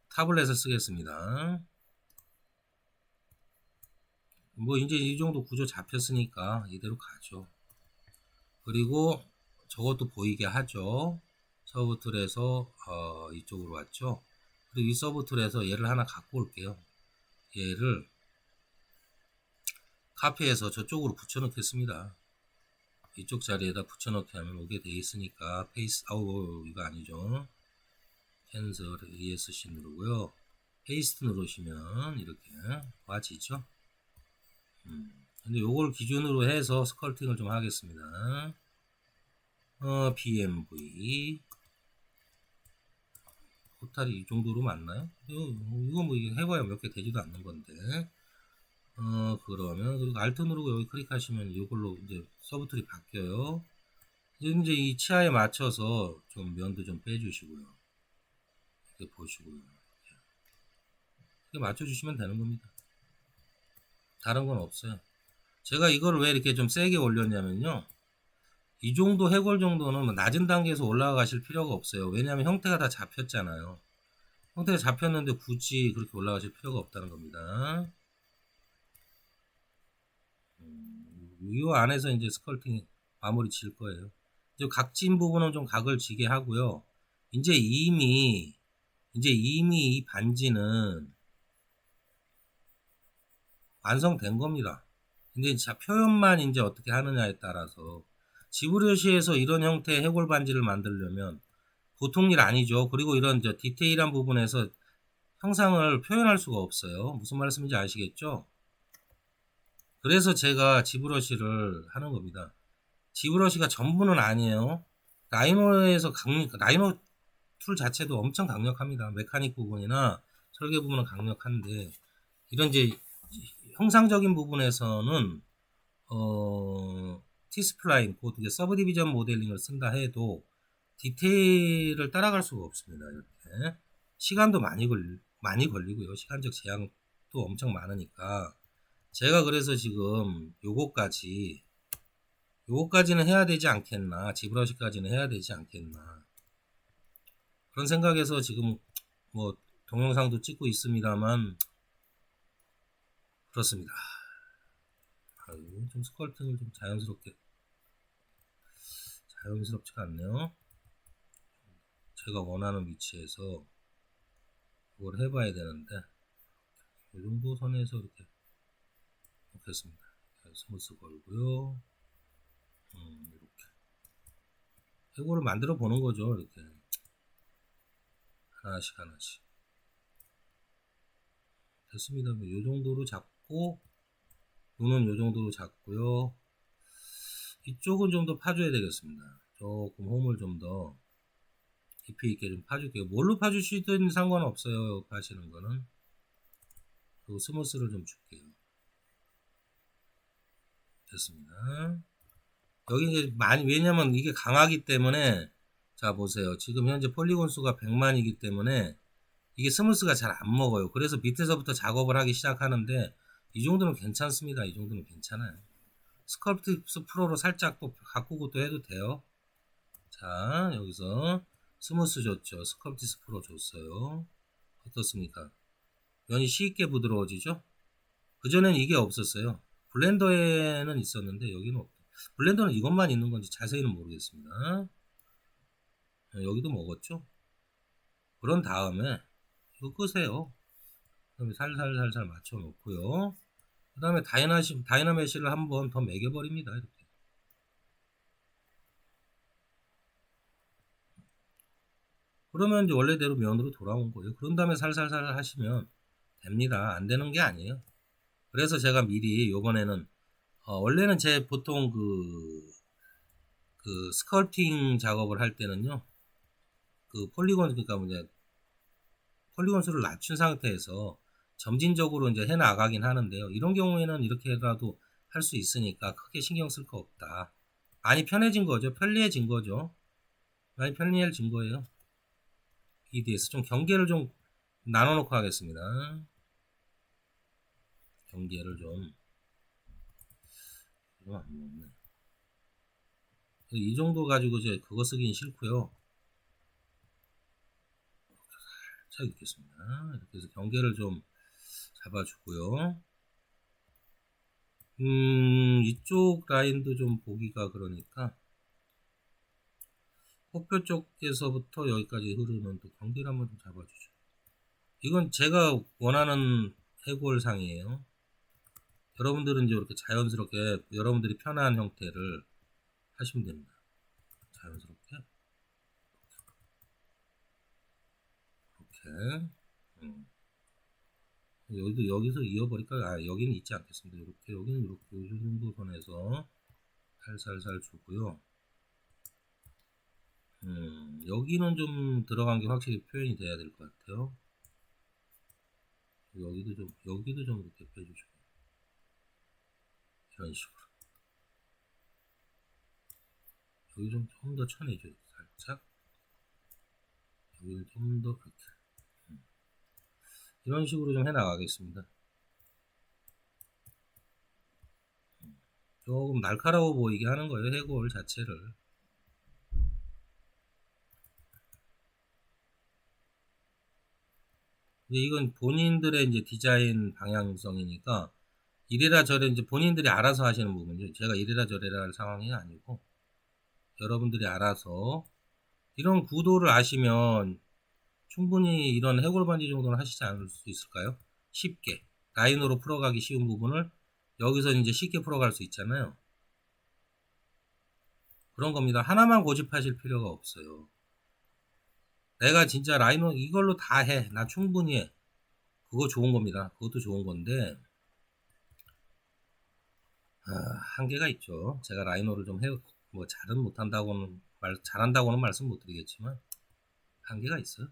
타블렛을 쓰겠습니다. 뭐 이제 이 정도 구조 잡혔으니까 이대로 가죠. 그리고 저것도 보이게 하죠. 서브툴에서 이쪽으로 왔죠. 그리고 이 서브툴에서 얘를 하나 갖고 올게요. 얘를 카피해서 저쪽으로 붙여넣겠습니다. 이쪽 자리에다 붙여넣게 하면 오게 돼 있으니까 페이스 이거 아니죠. 캔슬 ESC 누르고요. 페이스트 누르시면 이렇게 와지죠. 근데 요걸 기준으로 해서 스컬팅을 좀 하겠습니다. BMV 포탈이 이 정도로 맞나요? 이거 뭐 이게 해봐야 몇 개 되지도 않는 건데. 그러면 그리고 알트 누르고 여기 클릭하시면 이걸로 이제 서브툴이 바뀌어요. 이제 이 치아에 맞춰서 좀 면도 좀 빼주시고요. 이렇게 보시고요. 이렇게 맞춰주시면 되는 겁니다. 다른 건 없어요. 제가 이걸 왜 이렇게 좀 세게 올렸냐면요. 이 정도 해골 정도는 뭐 낮은 단계에서 올라가실 필요가 없어요. 왜냐하면 형태가 다 잡혔잖아요. 형태가 잡혔는데 굳이 그렇게 올라가실 필요가 없다는 겁니다. 이 안에서 이제 스컬팅 마무리 질 거예요. 이제 각진 부분은 좀 각을 지게 하고요. 이제 이미 이 반지는 완성된 겁니다. 근데 자, 표현만 이제 어떻게 하느냐에 따라서 지브러시에서 이런 형태의 해골 반지를 만들려면 보통 일 아니죠. 그리고 이런 저 디테일한 부분에서 형상을 표현할 수가 없어요. 무슨 말씀인지 아시겠죠? 그래서 제가 지브러시를 하는 겁니다. 지브러시가 전부는 아니에요. 라이노 툴 자체도 엄청 강력합니다. 메카닉 부분이나 설계 부분은 강력한데 이런 이제 형상적인 부분에서는 T스플라인 곧 이제 서브 디비전 모델링을 쓴다 해도 디테일을 따라갈 수가 없습니다. 이렇게 시간도 많이 걸리고요. 시간적 제약도 엄청 많으니까 제가 그래서 지금 요거까지는 해야 되지 않겠나, 지브러시까지는 해야 되지 않겠나 그런 생각에서 지금 뭐 동영상도 찍고 있습니다만 그렇습니다. 좀 스컬팅을 좀 자연스럽지가 않네요. 제가 원하는 위치에서 그걸 해봐야 되는데 이 정도 선에서 이렇게 놓겠습니다. 스무스 걸고요. 이렇게 해골을 만들어 보는 거죠. 이렇게 하나씩 됐습니다. 이 정도로 잡고 눈은 이 정도로 잡고요. 이쪽은 좀 더 파줘야 되겠습니다. 조금 홈을 좀 더 깊이 있게 좀 파줄게요. 뭘로 파주시든 상관없어요. 파시는 거는. 그리고 스무스를 좀 줄게요. 됐습니다. 여기 이제 왜냐면 이게 강하기 때문에, 자, 보세요. 지금 현재 폴리곤 수가 100만이기 때문에 이게 스무스가 잘 안 먹어요. 그래서 밑에서부터 작업을 하기 시작하는데 이 정도는 괜찮습니다. 이 정도는 괜찮아요. 스컬프틱스 프로로 살짝 또 바꾸고 또 해도 돼요. 자, 여기서 스무스 줬죠. 스컬프틱스 프로 줬어요. 어떻습니까? 면이 쉽게 부드러워지죠? 그전엔 이게 없었어요. 블렌더에는 있었는데 여기는 없다. 블렌더는 이것만 있는 건지 자세히는 모르겠습니다. 여기도 먹었죠? 그런 다음에 이거 끄세요. 그다음에 살살 맞춰 놓고요. 그 다음에 다이나메시를 한번 더 매겨버립니다. 이렇게. 그러면 이제 원래대로 면으로 돌아온 거예요. 그런 다음에 살살살 하시면 됩니다. 안 되는 게 아니에요. 그래서 제가 미리 요번에는 원래는 제 보통 그 스컬프팅 작업을 할 때는요. 그 그러니까 이제 폴리곤 수를 낮춘 상태에서 점진적으로 이제 해 나가긴 하는데요. 이런 경우에는 이렇게라도 할 수 있으니까 크게 신경 쓸 거 없다. 많이 편해진 거죠. 편리해진 거죠. 많이 편리해진 거예요. EDS 좀 경계를 좀 나눠 놓고 하겠습니다. 경계를 좀 안 먹네. 이 정도 가지고 이제 그거 쓰긴 싫고요. 잘 읽겠습니다. 이렇게 해서 경계를 좀 잡아주고요. 이쪽 라인도 좀 보기가 그러니까 코뼈 쪽에서부터 여기까지 흐르는 또 경계를 한번 좀 잡아주죠. 이건 제가 원하는 해골상이에요. 여러분들은 이제 이렇게 자연스럽게 여러분들이 편한 형태를 하시면 됩니다. 자연스럽게 이렇게 여기서 이어버릴까? 여기는 있지 않겠습니다. 이렇게 여기는 이렇게 이 정도 선에서 살살살 주고요. 여기는 좀 들어간 게 확실히 표현이 돼야 될 것 같아요. 여기도 좀 이렇게 빼주시고 이런 식으로 여기 좀 더 쳐내줘요. 살짝 여기를 좀 더 그렇게 이런 식으로 좀 해나가겠습니다. 조금 날카로워 보이게 하는 거예요. 해골 자체를. 이건 본인들의 이제 디자인 방향성이니까 이래라 저래 이제 본인들이 알아서 하시는 부분이죠. 제가 이래라 저래라 할 상황이 아니고 여러분들이 알아서 이런 구도를 아시면 충분히 이런 해골 반지 정도는 하시지 않을 수 있을까요? 쉽게 라인으로 풀어가기 쉬운 부분을 여기서 이제 쉽게 풀어갈 수 있잖아요. 그런 겁니다. 하나만 고집하실 필요가 없어요. 내가 진짜 라이너 이걸로 다 해. 나 충분히 해. 그거 좋은 겁니다. 그것도 좋은 건데 한계가 있죠. 제가 라이너를 좀 해, 뭐 잘은 못한다고는 잘한다고는 말씀 못 드리겠지만 한계가 있어요.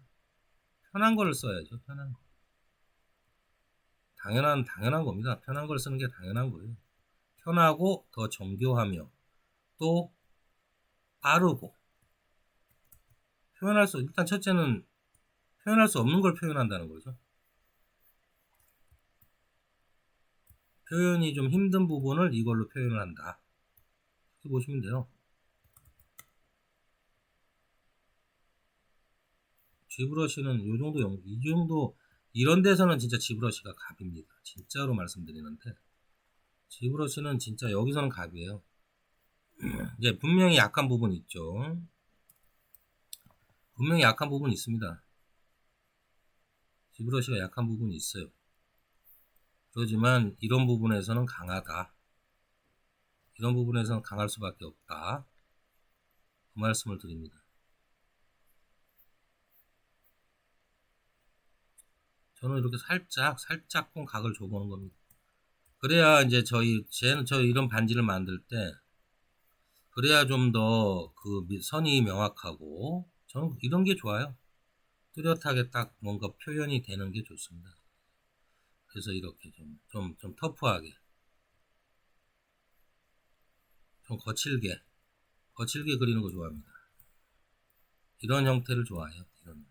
편한 거를 써야죠. 편한 거. 당연한 겁니다. 편한 걸 쓰는 게 당연한 거예요. 편하고 더 정교하며 또 빠르고 일단 첫째는 표현할 수 없는 걸 표현한다는 거죠. 표현이 좀 힘든 부분을 이걸로 표현을 한다. 이렇게 보시면 돼요. G브러쉬는 이 정도 이런 데서는 진짜 G브러쉬가 갑입니다. 진짜로 말씀드리는데 G브러쉬는 진짜 여기서는 갑이에요. 이제 분명히 약한 부분이 있죠. 분명히 약한 부분이 있습니다. G브러쉬가 약한 부분이 있어요. 그렇지만 이런 부분에서는 강하다. 이런 부분에서는 강할 수밖에 없다. 그 말씀을 드립니다. 저는 이렇게 살짝 각을 줘보는 겁니다. 그래야 이제 저 이런 반지를 만들 때 그래야 좀 더 그 선이 명확하고 저는 이런 게 좋아요. 뚜렷하게 딱 뭔가 표현이 되는 게 좋습니다. 그래서 이렇게 좀 터프하게 좀 거칠게 그리는 거 좋아합니다. 이런 형태를 좋아해요. 이런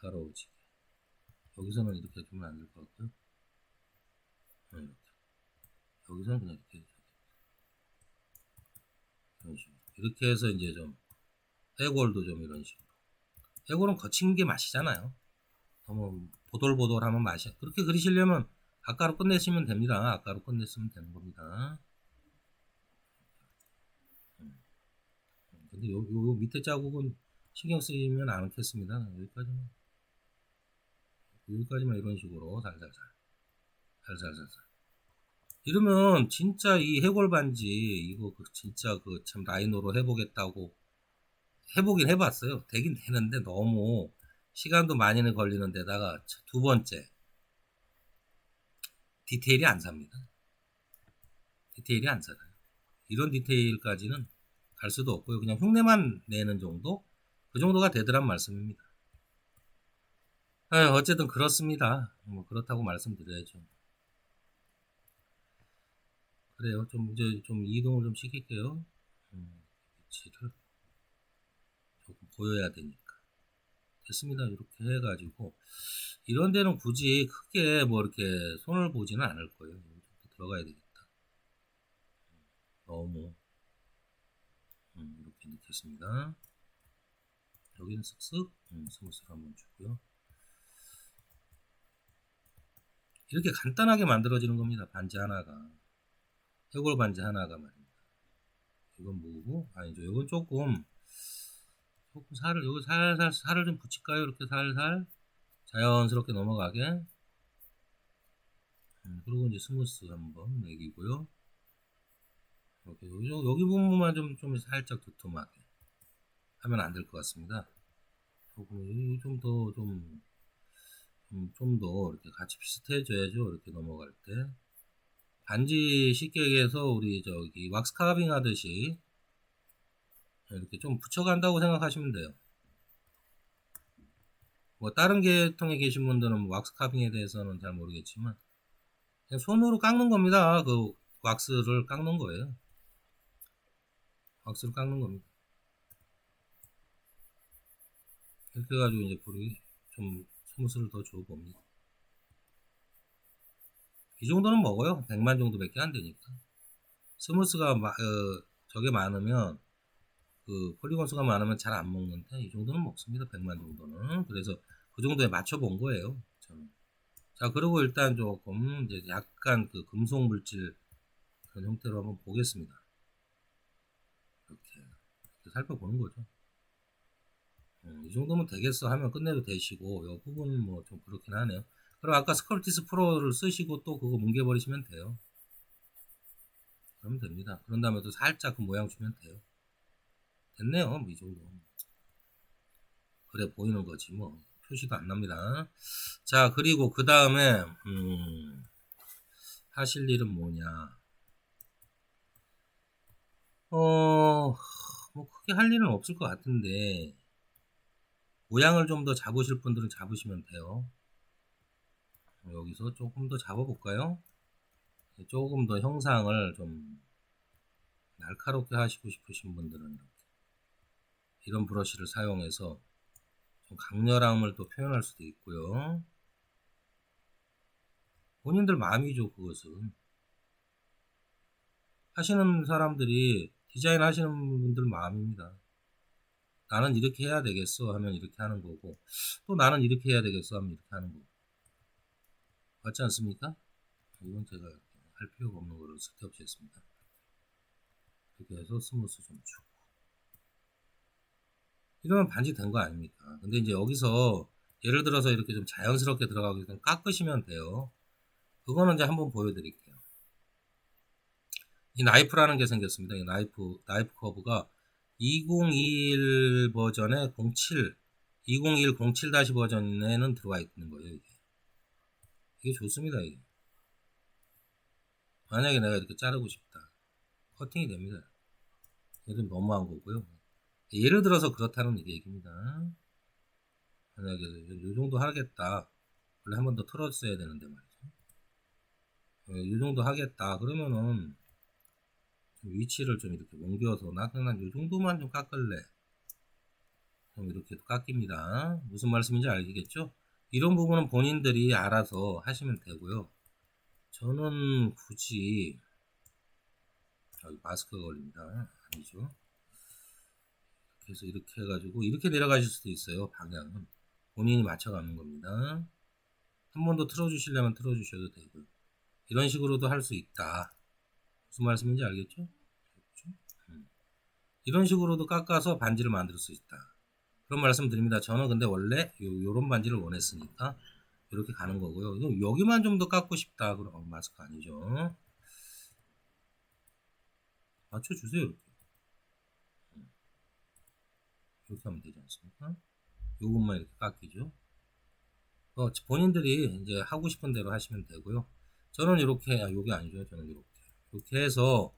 날카로워지게 여기서는 이렇게 주면 안 될 것 같고요. 이렇게 여기서는 그냥 이렇게 이런 식으로 이렇게 해서 이제 좀 해골도 좀 이런 식으로 해골은 거친 게 맛이잖아요. 너무 보돌보돌하면 맛이 그렇게 그리시려면 아까로 끝내시면 됩니다. 아까로 끝냈으면 되는 겁니다. 근데 요 밑에 자국은 신경 쓰이면 않겠습니다. 여기까지만 이런 식으로 살살살 이러면 진짜 이 해골 반지 이거 진짜 그 참 라이너로 해보겠다고 해보긴 해봤어요. 되긴 되는데 너무 시간도 많이는 걸리는 데다가 두 번째 디테일이 안 삽니다. 디테일이 안 살아요. 이런 디테일까지는 갈 수도 없고요. 그냥 흉내만 내는 정도? 그 정도가 되더란 말씀입니다. 어쨌든 그렇습니다. 뭐 그렇다고 말씀드려야죠. 그래요. 이제 좀 이동을 좀 시킬게요. 위치를 조금 보여야 되니까. 됐습니다. 이렇게 해가지고 이런 데는 굳이 크게 뭐 이렇게 손을 보지는 않을 거예요. 들어가야 되겠다. 너무 이렇게 넣겠습니다. 여기는 쓱쓱 스무스를 한번 주고요. 이렇게 간단하게 만들어지는 겁니다. 반지 하나가 해골 반지 하나가 말입니다. 이건 뭐고? 아니죠. 이건 조금 살을 여기 살을 좀 붙일까요? 이렇게 살살 자연스럽게 넘어가게. 그리고 이제 스무스 한번 매기고요. 이렇게 여기 부분만 좀 살짝 두툼하게 하면 안 될 것 같습니다. 조금 좀 더 이렇게 같이 비슷해져야죠. 이렇게 넘어갈 때 반지 쉽게 얘기해서 우리 저기 왁스 카빙 하듯이 이렇게 좀 붙여간다고 생각하시면 돼요. 뭐 다른 계통에 계신 분들은 왁스 카빙에 대해서는 잘 모르겠지만 그냥 손으로 깎는 겁니다. 그 왁스를 깎는 거예요. 왁스를 깎는 겁니다. 이렇게 해가지고 이제 불이 좀 스무스를 더 줘봅니다. 이 정도는 먹어요. 100만 정도밖에 안 되니까. 스무스가 저게 많으면 그 폴리곤 수가 많으면 잘 안 먹는데 이 정도는 먹습니다. 100만 정도는. 그래서 그 정도에 맞춰 본 거예요. 저는. 자, 그리고 일단 조금 이제 약간 그 금속 물질 그런 형태로 한번 보겠습니다. 이렇게 살펴보는 거죠. 이 정도면 되겠어 하면 끝내도 되시고, 이 부분은 뭐 좀 그렇긴 하네요. 그럼 아까 스컬티스 프로를 쓰시고 또 그거 뭉개버리시면 돼요. 그러면 됩니다. 그런 다음에 또 살짝 그 모양 주면 돼요. 됐네요. 뭐 이 정도. 그래 보이는 거지 뭐. 표시도 안 납니다. 자, 그리고 그 다음에 하실 일은 뭐냐. 뭐 크게 할 일은 없을 것 같은데 모양을 좀 더 잡으실 분들은 잡으시면 돼요. 여기서 조금 더 잡아볼까요? 조금 더 형상을 좀 날카롭게 하시고 싶으신 분들은 이런 브러쉬를 사용해서 좀 강렬함을 또 표현할 수도 있고요. 본인들 마음이죠. 그것은 하시는 사람들이 디자인 하시는 분들 마음입니다. 나는 이렇게 해야 되겠어 하면 이렇게 하는 거고, 또 나는 이렇게 해야 되겠어 하면 이렇게 하는 거고. 맞지 않습니까? 이건 제가 할 필요가 없는 거를 쓸데없이 했습니다. 이렇게 해서 스무스 좀 주고. 이러면 반지 된 거 아닙니까? 근데 이제 여기서 예를 들어서 이렇게 좀 자연스럽게 들어가기 좀 깎으시면 돼요. 그거는 이제 한번 보여드릴게요. 이 나이프라는 게 생겼습니다. 이 나이프 커브가 2021 버전에 07, 2021 07 버전에는 들어와 있는 거예요. 이게 좋습니다. 이게. 만약에 내가 이렇게 자르고 싶다. 커팅이 됩니다. 이건 너무한 거고요. 예를 들어서 그렇다는 얘기입니다. 만약에 이 정도 하겠다. 원래 한 번 더 틀어줘야 되는데 말이죠. 이 정도 하겠다. 그러면은 좀 위치를 좀 이렇게 옮겨서 나는 이 정도만 좀 깎을래. 그럼 이렇게 깎입니다. 무슨 말씀인지 알겠죠? 이런 부분은 본인들이 알아서 하시면 되고요. 저는 굳이 마스크가 걸립니다. 아니죠. 그래서 이렇게 해가지고 이렇게 내려가실 수도 있어요. 방향은 본인이 맞춰가는 겁니다. 한 번 더 틀어주시려면 틀어주셔도 되고요. 이런 식으로도 할 수 있다. 무슨 말씀인지 알겠죠? 이런 식으로도 깎아서 반지를 만들 수 있다. 그런 말씀 드립니다. 저는 근데 원래 요런 반지를 원했으니까 이렇게 가는 거고요. 여기만 좀 더 깎고 싶다. 그럼 마스크 아니죠. 맞춰주세요. 이렇게 하면 되지 않습니까? 요것만 이렇게 깎이죠. 본인들이 이제 하고 싶은 대로 하시면 되고요. 저는 이렇게, 요게 아니죠. 저는 이렇게 해서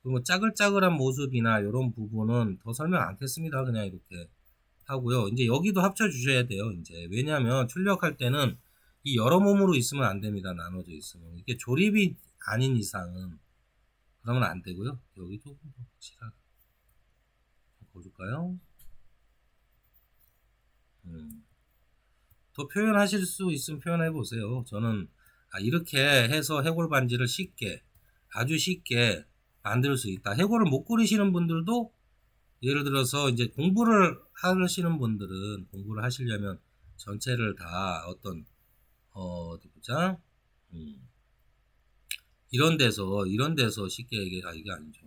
뭐 짜글짜글한 모습이나 이런 부분은 더 설명 안 했습니다. 그냥 이렇게 하고요. 이제 여기도 합쳐 주셔야 돼요. 이제 왜냐하면 출력할 때는 이 여러 몸으로 있으면 안 됩니다. 나눠져 있으면 이게 조립이 아닌 이상은 그러면 안 되고요. 여기 조금 더 확실하게 보여줄까요? 더 표현하실 수 있으면 표현해 보세요. 저는 이렇게 해서 해골 반지를 쉽게 아주 쉽게 만들 수 있다. 해골을 못 그리시는 분들도 예를 들어서 이제 공부를 하시는 분들은 공부를 하시려면 전체를 다 어떤 어디 보자 이런 데서 쉽게 얘기가 이게 아니죠.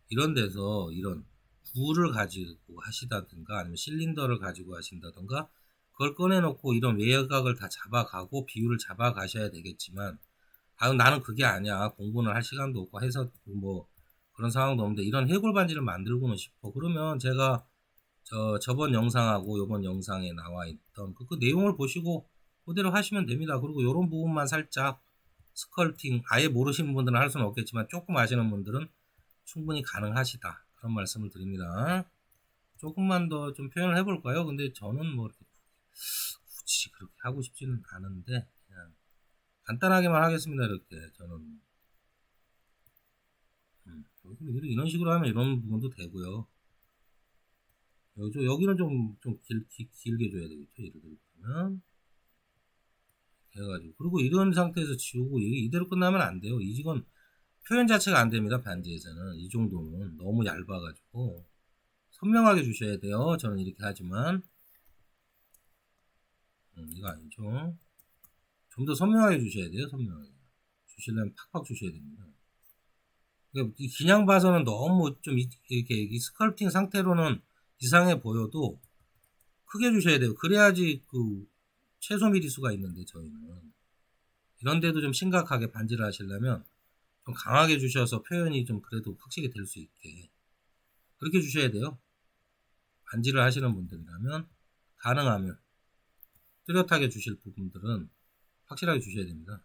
이런 데서 이런 구를 가지고 하시다든가 아니면 실린더를 가지고 하신다든가 그걸 꺼내놓고 이런 외곽을 다 잡아가고 비율을 잡아가셔야 되겠지만 나는 그게 아니야. 공부는 할 시간도 없고 해서 뭐 그런 상황도 없는데 이런 해골 반지를 만들고는 싶어. 그러면 제가 저번 영상하고 요번 영상에 나와 있던 그 내용을 보시고 그대로 하시면 됩니다. 그리고 이런 부분만 살짝 스컬팅 아예 모르시는 분들은 할 수는 없겠지만 조금 아시는 분들은 충분히 가능하시다. 그런 말씀을 드립니다. 조금만 더 좀 표현을 해볼까요? 근데 저는 뭐 이렇게 굳이 그렇게 하고 싶지는 않은데 그냥 간단하게만 하겠습니다. 이렇게 저는 이런 식으로 하면 이런 부분도 되고요. 여기는 좀 길게 줘야 되겠죠. 예를 들면 해가지고 그리고 이런 상태에서 지우고 이게 이대로 끝나면 안 돼요. 이건 표현 자체가 안 됩니다. 반지에서는 이 정도는 너무 얇아가지고 선명하게 주셔야 돼요. 저는 이렇게 하지만 이거 아니죠. 좀 더 선명하게 주셔야 돼요. 선명하게 주시려면 팍팍 주셔야 됩니다. 그냥 봐서는 너무 좀 이렇게 이 스컬프팅 상태로는 이상해 보여도 크게 주셔야 돼요. 그래야지 그 최소 미리수가 있는데 저희는 이런데도 좀 심각하게 반지를 하시려면 좀 강하게 주셔서 표현이 좀 그래도 확실히 될 수 있게 그렇게 주셔야 돼요. 반지를 하시는 분들이라면 가능하면 뚜렷하게 주실 부분들은 확실하게 주셔야 됩니다.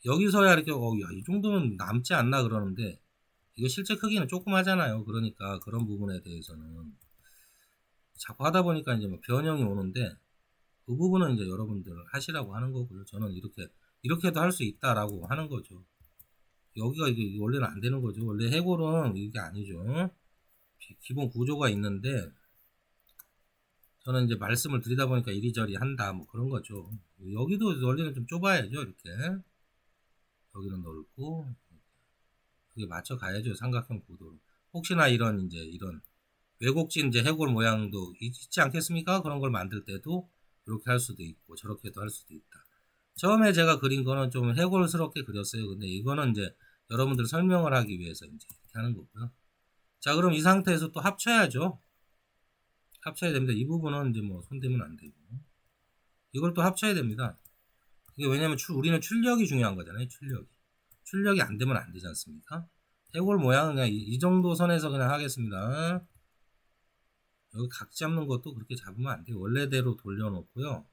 여기서야 이렇게 야, 이 정도면 남지 않나 그러는데 이거 실제 크기는 조그마잖아요. 그러니까 그런 부분에 대해서는 자꾸 하다 보니까 이제 뭐 변형이 오는데 그 부분은 이제 여러분들 하시라고 하는 거고요. 저는 이렇게도 할 수 있다라고 하는 거죠. 여기가 이게 원래는 안 되는 거죠. 원래 해골은 이게 아니죠. 기본 구조가 있는데 저는 이제 말씀을 드리다 보니까 이리저리 한다 뭐 그런 거죠. 여기도 원래는 좀 좁아야죠. 이렇게 여기는 넓고 그게 맞춰 가야죠. 삼각형 구도로. 혹시나 이런 왜곡진 이제 해골 모양도 있지 않겠습니까? 그런 걸 만들 때도 이렇게 할 수도 있고 저렇게도 할 수도 있다. 처음에 제가 그린 거는 좀 해골스럽게 그렸어요. 근데 이거는 이제 여러분들 설명을 하기 위해서 이제 이렇게 하는 거고요. 자, 그럼 이 상태에서 또 합쳐야죠. 합쳐야 됩니다. 이 부분은 이제 뭐 손대면 안 되고 이걸 또 합쳐야 됩니다. 이게 왜냐면 우리는 출력이 중요한 거잖아요. 출력이 안 되면 안 되지 않습니까? 해골 모양은 그냥 이 정도 선에서 그냥 하겠습니다. 여기 각 잡는 것도 그렇게 잡으면 안 돼요. 원래대로 돌려놓고요.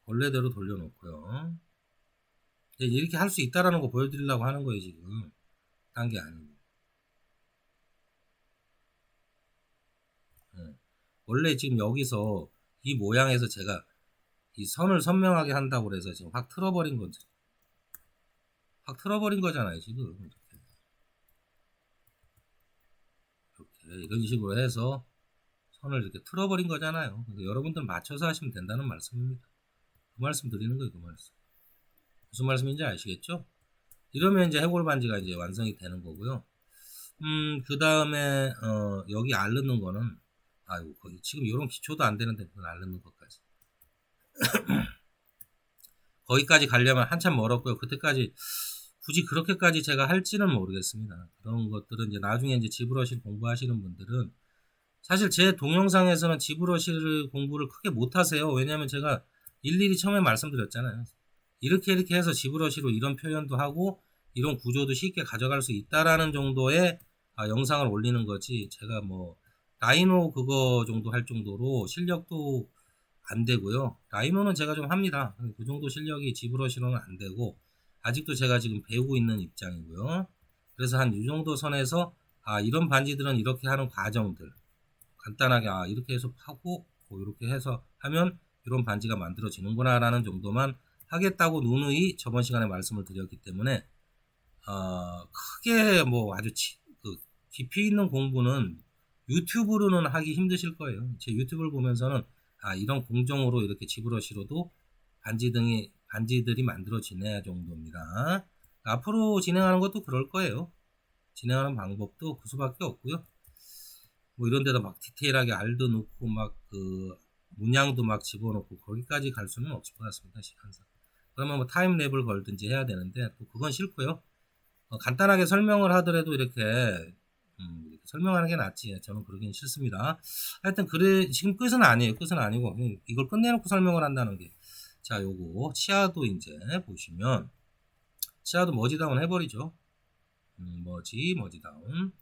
원래대로 돌려놓고요. 이렇게 할 수 있다라는 거 보여드리려고 하는 거예요, 지금. 딴 게 아니고. 원래 지금 여기서 이 모양에서 제가 이 선을 선명하게 한다고 그래서 지금 확 틀어버린 거죠. 확 틀어버린 거잖아요, 지금. 이렇게 이런 식으로 해서 선을 이렇게 틀어버린 거잖아요. 그래서 여러분들 맞춰서 하시면 된다는 말씀입니다. 그 말씀 드리는 거예요, 그 말씀. 무슨 말씀인지 아시겠죠? 이러면 이제 해골 반지가 이제 완성이 되는 거고요. 그 다음에 여기 알 넣는 거는 아이고 지금 이런 기초도 안 되는데 그걸 알 넣는 것까지 거기까지 가려면 한참 멀었고요. 그때까지 굳이 그렇게까지 제가 할지는 모르겠습니다. 그런 것들은 이제 나중에 이제 지브러시 공부하시는 분들은 사실 제 동영상에서는 지브러시를 공부를 크게 못 하세요. 왜냐면 제가 일일이 처음에 말씀드렸잖아요. 이렇게 해서 지브러시로 이런 표현도 하고 이런 구조도 쉽게 가져갈 수 있다라는 정도의 영상을 올리는 거지 제가 뭐 라이노 그거 정도 할 정도로 실력도 안 되고요. 라이노는 제가 좀 합니다. 그 정도 실력이 지브러시로는 안 되고 아직도 제가 지금 배우고 있는 입장이고요. 그래서 한 이 정도 선에서 이런 반지들은 이렇게 하는 과정들 간단하게 이렇게 해서 파고 이렇게 해서 하면 이런 반지가 만들어지는구나 라는 정도만 하겠다고 누누이 저번 시간에 말씀을 드렸기 때문에 크게 뭐 아주 깊이 있는 공부는 유튜브로는 하기 힘드실 거예요. 제 유튜브를 보면서는 이런 공정으로 이렇게 지브러시로도 반지들이 만들어지네 정도입니다. 앞으로 진행하는 것도 그럴 거예요. 진행하는 방법도 그 수밖에 없고요. 뭐 이런 데다 막 디테일하게 알도 넣고 막 그 문양도 막 집어넣고 거기까지 갈 수는 없을 것 같습니다. 시간상. 그러면 뭐 타임랩을 걸든지 해야 되는데 또 그건 싫고요. 간단하게 설명을 하더라도 이렇게 설명하는 게 낫지. 저는 그러긴 싫습니다. 하여튼 그래 지금 끝은 아니에요. 끝은 아니고 이걸 끝내놓고 설명을 한다는 게 자 요거 치아도 이제 보시면 치아도 머지다운 해버리죠. 머지다운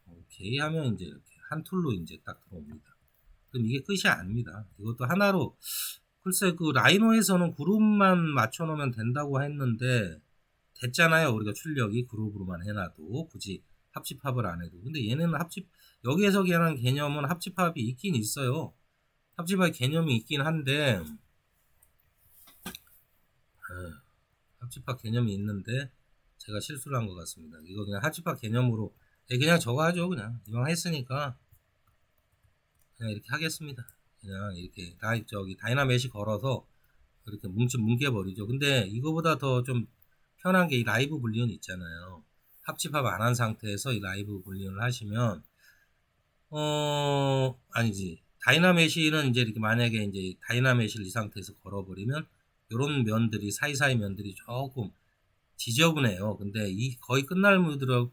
오케이 하면 이제 이렇게 한 툴로 이제 딱 들어옵니다. 그럼 이게 끝이 아닙니다. 이것도 하나로 글쎄 그 라이노에서는 그룹만 맞춰 놓으면 된다고 했는데 됐잖아요. 우리가 출력이 그룹으로만 해놔도 굳이 합집합을 안 해도. 근데 얘네는 여기에서 얘기하는 개념은 합집합이 있긴 있어요. 합집합 개념이 있긴 한데 합집합 개념이 있는데 제가 실수를 한 것 같습니다. 이거 그냥 합집합 개념으로 그냥 저거 하죠. 그냥 이왕 했으니까 그냥 이렇게 하겠습니다. 그냥 이렇게 다이나메시 걸어서 이렇게 뭉개버리죠. 근데 이거보다 더 좀 편한 게 이 라이브 불리언 있잖아요. 합집합 안 한 상태에서 이 라이브 불리언을 하시면 아니지. 다이나메시는 이제 이렇게 만약에 이제 다이나메시를 이 상태에서 걸어버리면 요런 면들이 사이사이 면들이 조금 지저분해요. 근데 이 거의 끝날 무드로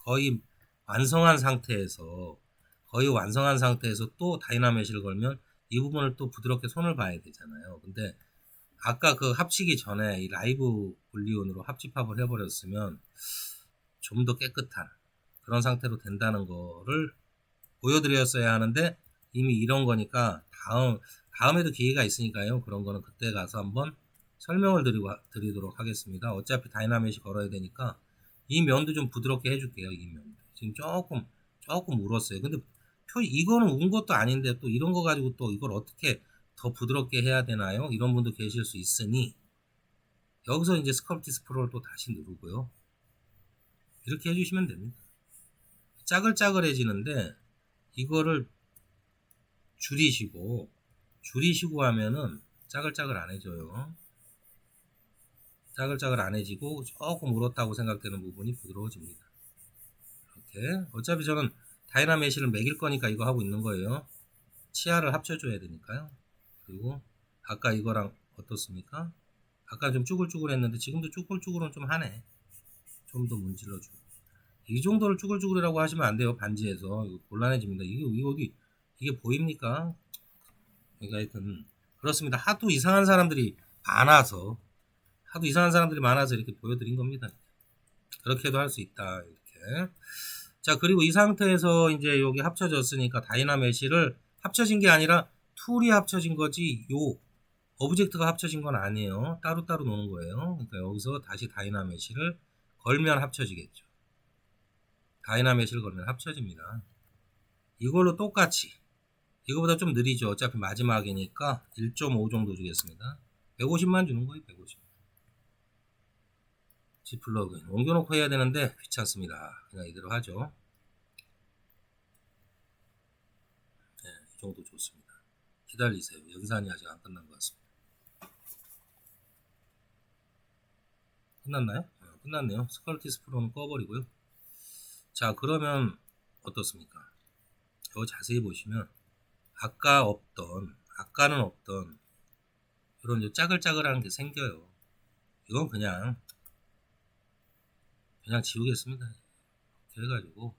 거의 완성한 상태에서 또 다이나메시를 걸면 이 부분을 또 부드럽게 손을 봐야 되잖아요. 근데 아까 그 합치기 전에 이 라이브 불리온으로 합집합을 해버렸으면 좀 더 깨끗한 그런 상태로 된다는 거를 보여드렸어야 하는데 이미 이런 거니까 다음에도 기회가 있으니까요. 그런 거는 그때 가서 한번 설명을 드리도록 하겠습니다. 어차피 다이나믹이 걸어야 되니까 이 면도 좀 부드럽게 해줄게요. 이 면도 지금 조금 울었어요. 근데 이거는 운 것도 아닌데 또 이런 거 가지고 또 이걸 어떻게 더 부드럽게 해야 되나요? 이런 분도 계실 수 있으니 여기서 이제 스컬프티스 프로를 또 다시 누르고요. 이렇게 해주시면 됩니다. 짜글짜글해지는데 이거를 줄이시고 하면은 짜글짜글 안 해져요. 짜글짜글 안 해지고 조금 울었다고 생각되는 부분이 부드러워집니다. 이렇게 어차피 저는 다이나메시를 매길 거니까 이거 하고 있는 거예요. 치아를 합쳐줘야 되니까요. 그리고 아까 이거랑 어떻습니까? 아까 좀 쭈글쭈글했는데 지금도 쭈글쭈글은 좀 하네. 좀 더 문질러주고 이 정도를 쭈글쭈글이라고 하시면 안 돼요. 반지에서 이거 곤란해집니다. 이게 보입니까? 그러니까 하여튼 그렇습니다. 하도 이상한 사람들이 많아서 이렇게 보여드린 겁니다. 그렇게도 할 수 있다. 이렇게. 자, 그리고 이 상태에서 이제 여기 합쳐졌으니까 다이나메시를 합쳐진 게 아니라 툴이 합쳐진 거지 요 오브젝트가 합쳐진 건 아니에요. 따로따로 노는 거예요. 그러니까 여기서 다시 다이나메시를 걸면 합쳐지겠죠. 다이나메시를 걸면 합쳐집니다. 이걸로 똑같이 이거보다 좀 느리죠. 어차피 마지막이니까 1.5 정도 주겠습니다. 150만 주는 거예요. 150. G 플러그인 옮겨놓고 해야 되는데 귀찮습니다. 그냥 이대로 하죠. 네, 이 정도 좋습니다. 기다리세요. 연산이 아직 안 끝난 것 같습니다. 끝났나요? 끝났네요. 스컬티스 프로는 꺼버리고요. 자, 그러면 어떻습니까? 이거 자세히 보시면 아까는 없던 이런 짜글짜글한 게 생겨요. 이건 그냥 지우겠습니다. 이렇게 해가지고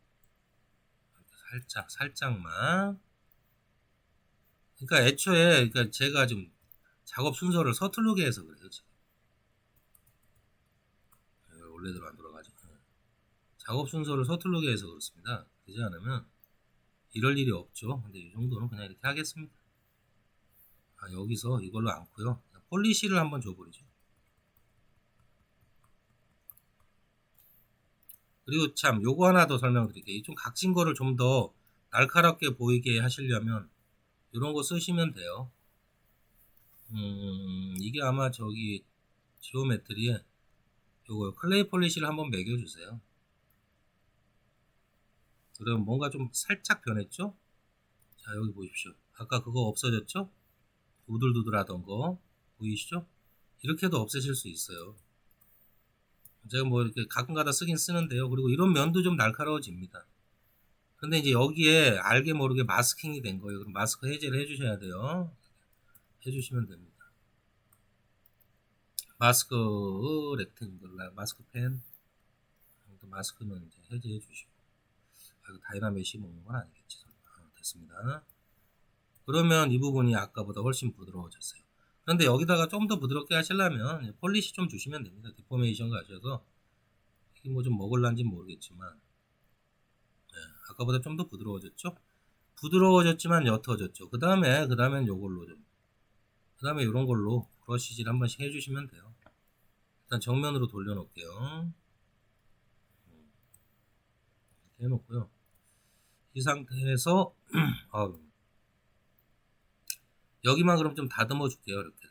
살짝만. 그러니까 애초에 제가 좀 작업 순서를 서투르게 해서 그래요. 지금. 원래대로 안 돌아가죠. 작업 순서를 서투르게 해서 그렇습니다. 그렇지 않으면 이럴 일이 없죠. 근데 이 정도는 그냥 이렇게 하겠습니다. 여기서 이걸로 않고요. 폴리시를 한번 줘버리죠. 그리고 참 요거 하나 더 설명드릴게요. 좀 각진 거를 좀 더 날카롭게 보이게 하시려면 이런 거 쓰시면 돼요. 이게 아마 저기 지오메트리에 요거 클레이 폴리시를 한번 매겨주세요. 그러면 뭔가 좀 살짝 변했죠? 자, 여기 보십시오. 아까 그거 없어졌죠? 우들두들하던 거 보이시죠? 이렇게도 없애실 수 있어요. 제가 뭐 이렇게 가끔가다 쓰긴 쓰는데요. 그리고 이런 면도 좀 날카로워집니다. 근데 이제 여기에 알게 모르게 마스킹이 된 거예요. 그럼 마스크 해제를 해주셔야 돼요. 해주시면 됩니다. 마스크 렉탱글, 마스크 펜, 마스크는 이제 해제해 주시고. 다이나메시 먹는 건 아니겠지. 됐습니다. 그러면 이 부분이 아까보다 훨씬 부드러워졌어요. 그런데 여기다가 좀 더 부드럽게 하시려면 폴리시 좀 주시면 됩니다. 디포메이션 가셔서 이게 뭐 좀 먹을란지 모르겠지만 아까보다 좀 더 부드러워졌죠? 부드러워졌지만 옅어졌죠. 그 다음엔 요걸로 그 다음에 이런 걸로 브러쉬질 한 번씩 해주시면 돼요. 일단 정면으로 돌려놓을게요. 이렇게 해놓고요. 이 상태에서 여기만 그럼 좀 다듬어 줄게요. 이렇게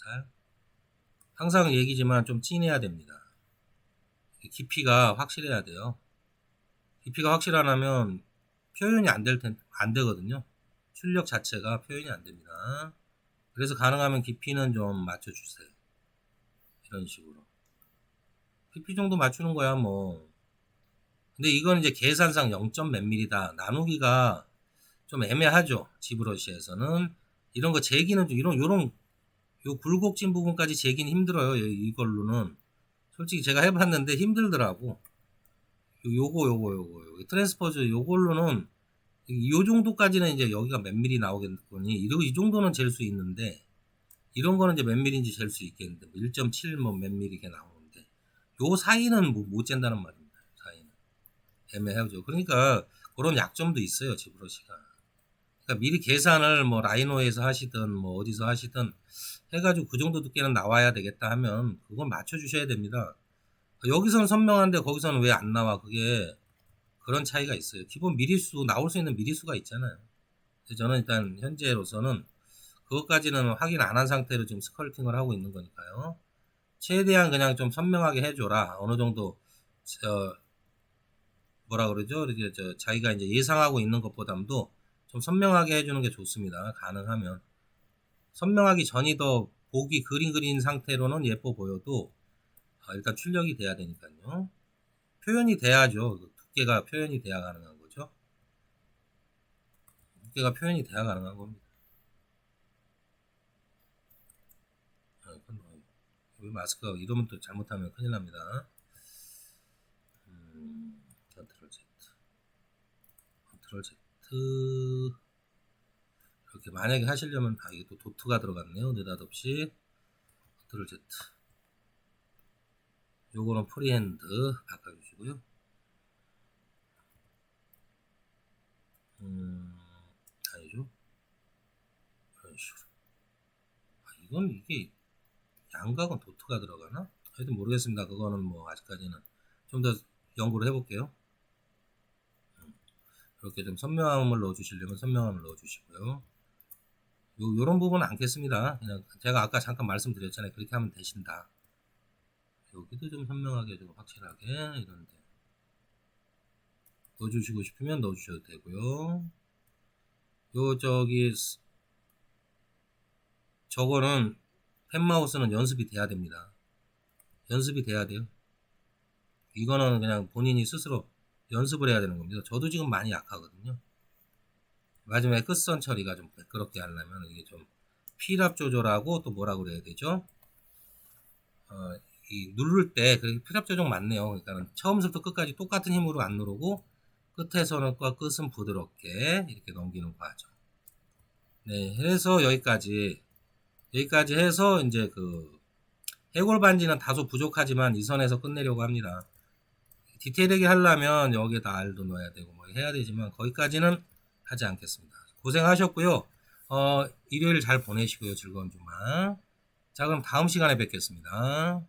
살살. 항상 얘기지만 좀 진해야 됩니다. 깊이가 확실해야 돼요. 깊이가 확실 안 하면 표현이 안 되거든요. 출력 자체가 표현이 안 됩니다. 그래서 가능하면 깊이는 좀 맞춰주세요. 이런 식으로. 깊이 정도 맞추는 거야, 뭐. 근데 이건 이제 계산상 0점 몇 mm다. 나누기가 좀 애매하죠. 지브러시에서는. 이런 거 재기는 좀, 요 굴곡진 부분까지 재기는 힘들어요. 이걸로는. 솔직히 제가 해봤는데 힘들더라고. 요거. 트랜스포즈 요걸로는 요 정도까지는 이제 여기가 몇 미리 나오겠거니. 이 정도는 잴 수 있는데, 이런 거는 이제 몇 미리인지 잴 수 있겠는데, 1.7 뭐 몇 미리 이렇게 나오는데, 요 사이는 못 잰다는 말입니다. 사이는. 애매하죠. 그러니까, 그런 약점도 있어요, 지브러시가. 그러니까 미리 계산을 뭐 라이노에서 하시든 뭐 어디서 하시든 해가지고 그 정도 두께는 나와야 되겠다 하면 그건 맞춰주셔야 됩니다. 여기서는 선명한데 거기서는 왜 안 나와? 그게 그런 차이가 있어요. 기본 미리수 나올 수 있는 미리수가 있잖아요. 저는 일단 현재로서는 그것까지는 확인 안 한 상태로 지금 스컬팅을 하고 있는 거니까요. 최대한 그냥 좀 선명하게 해줘라. 어느 정도 뭐라 그러죠? 이렇게 자기가 이제 예상하고 있는 것보다도 좀 선명하게 해주는 게 좋습니다. 가능하면 선명하기 전이 더 보기 그림 그린 상태로는 예뻐 보여도 일단 출력이 돼야 되니까요. 표현이 돼야죠. 두께가 표현이 돼야 가능한 거죠. 두께가 표현이 돼야 가능한 겁니다. 왜 마스크가 이러면 또 잘못하면 큰일 납니다. 컨트롤 Z, 컨트롤 Z. 이렇게 만약에 하시려면 이게 또 도트가 들어갔네요. 느닷없이 컨트롤 Z. 요거는 프리핸드 바꿔주시고요. 아니죠. 이런 식으로. 이건 이게 양각은 도트가 들어가나? 하여튼 모르겠습니다. 그거는 뭐 아직까지는 좀 더 연구를 해볼게요. 이렇게 좀 선명함을 넣어주시려면 선명함을 넣어주시고요. 요런 부분은 않겠습니다. 그냥 제가 아까 잠깐 말씀드렸잖아요. 그렇게 하면 되신다. 여기도 좀 선명하게 좀 확실하게 이런데 넣어주시고 싶으면 넣어주셔도 되고요. 저거는 펜마우스는 연습이 돼야 됩니다. 연습이 돼야 돼요. 이거는 그냥 본인이 스스로 연습을 해야 되는 겁니다. 저도 지금 많이 약하거든요. 마지막에 끝선 처리가 좀 매끄럽게 하려면 이게 좀 필압 조절하고 또 뭐라 그래야 되죠? 이 누를 때 필압 조절 맞네요. 그러니까 처음부터 끝까지 똑같은 힘으로 안 누르고 끝에서는 끝은 부드럽게 이렇게 넘기는 과정. 네, 해서 여기까지 해서 이제 그 해골 반지는 다소 부족하지만 이 선에서 끝내려고 합니다. 디테일하게 하려면 여기에다 R도 넣어야 되고 뭐 해야 되지만 거기까지는 하지 않겠습니다. 고생하셨고요. 일요일 잘 보내시고요. 즐거운 주말. 자, 그럼 다음 시간에 뵙겠습니다.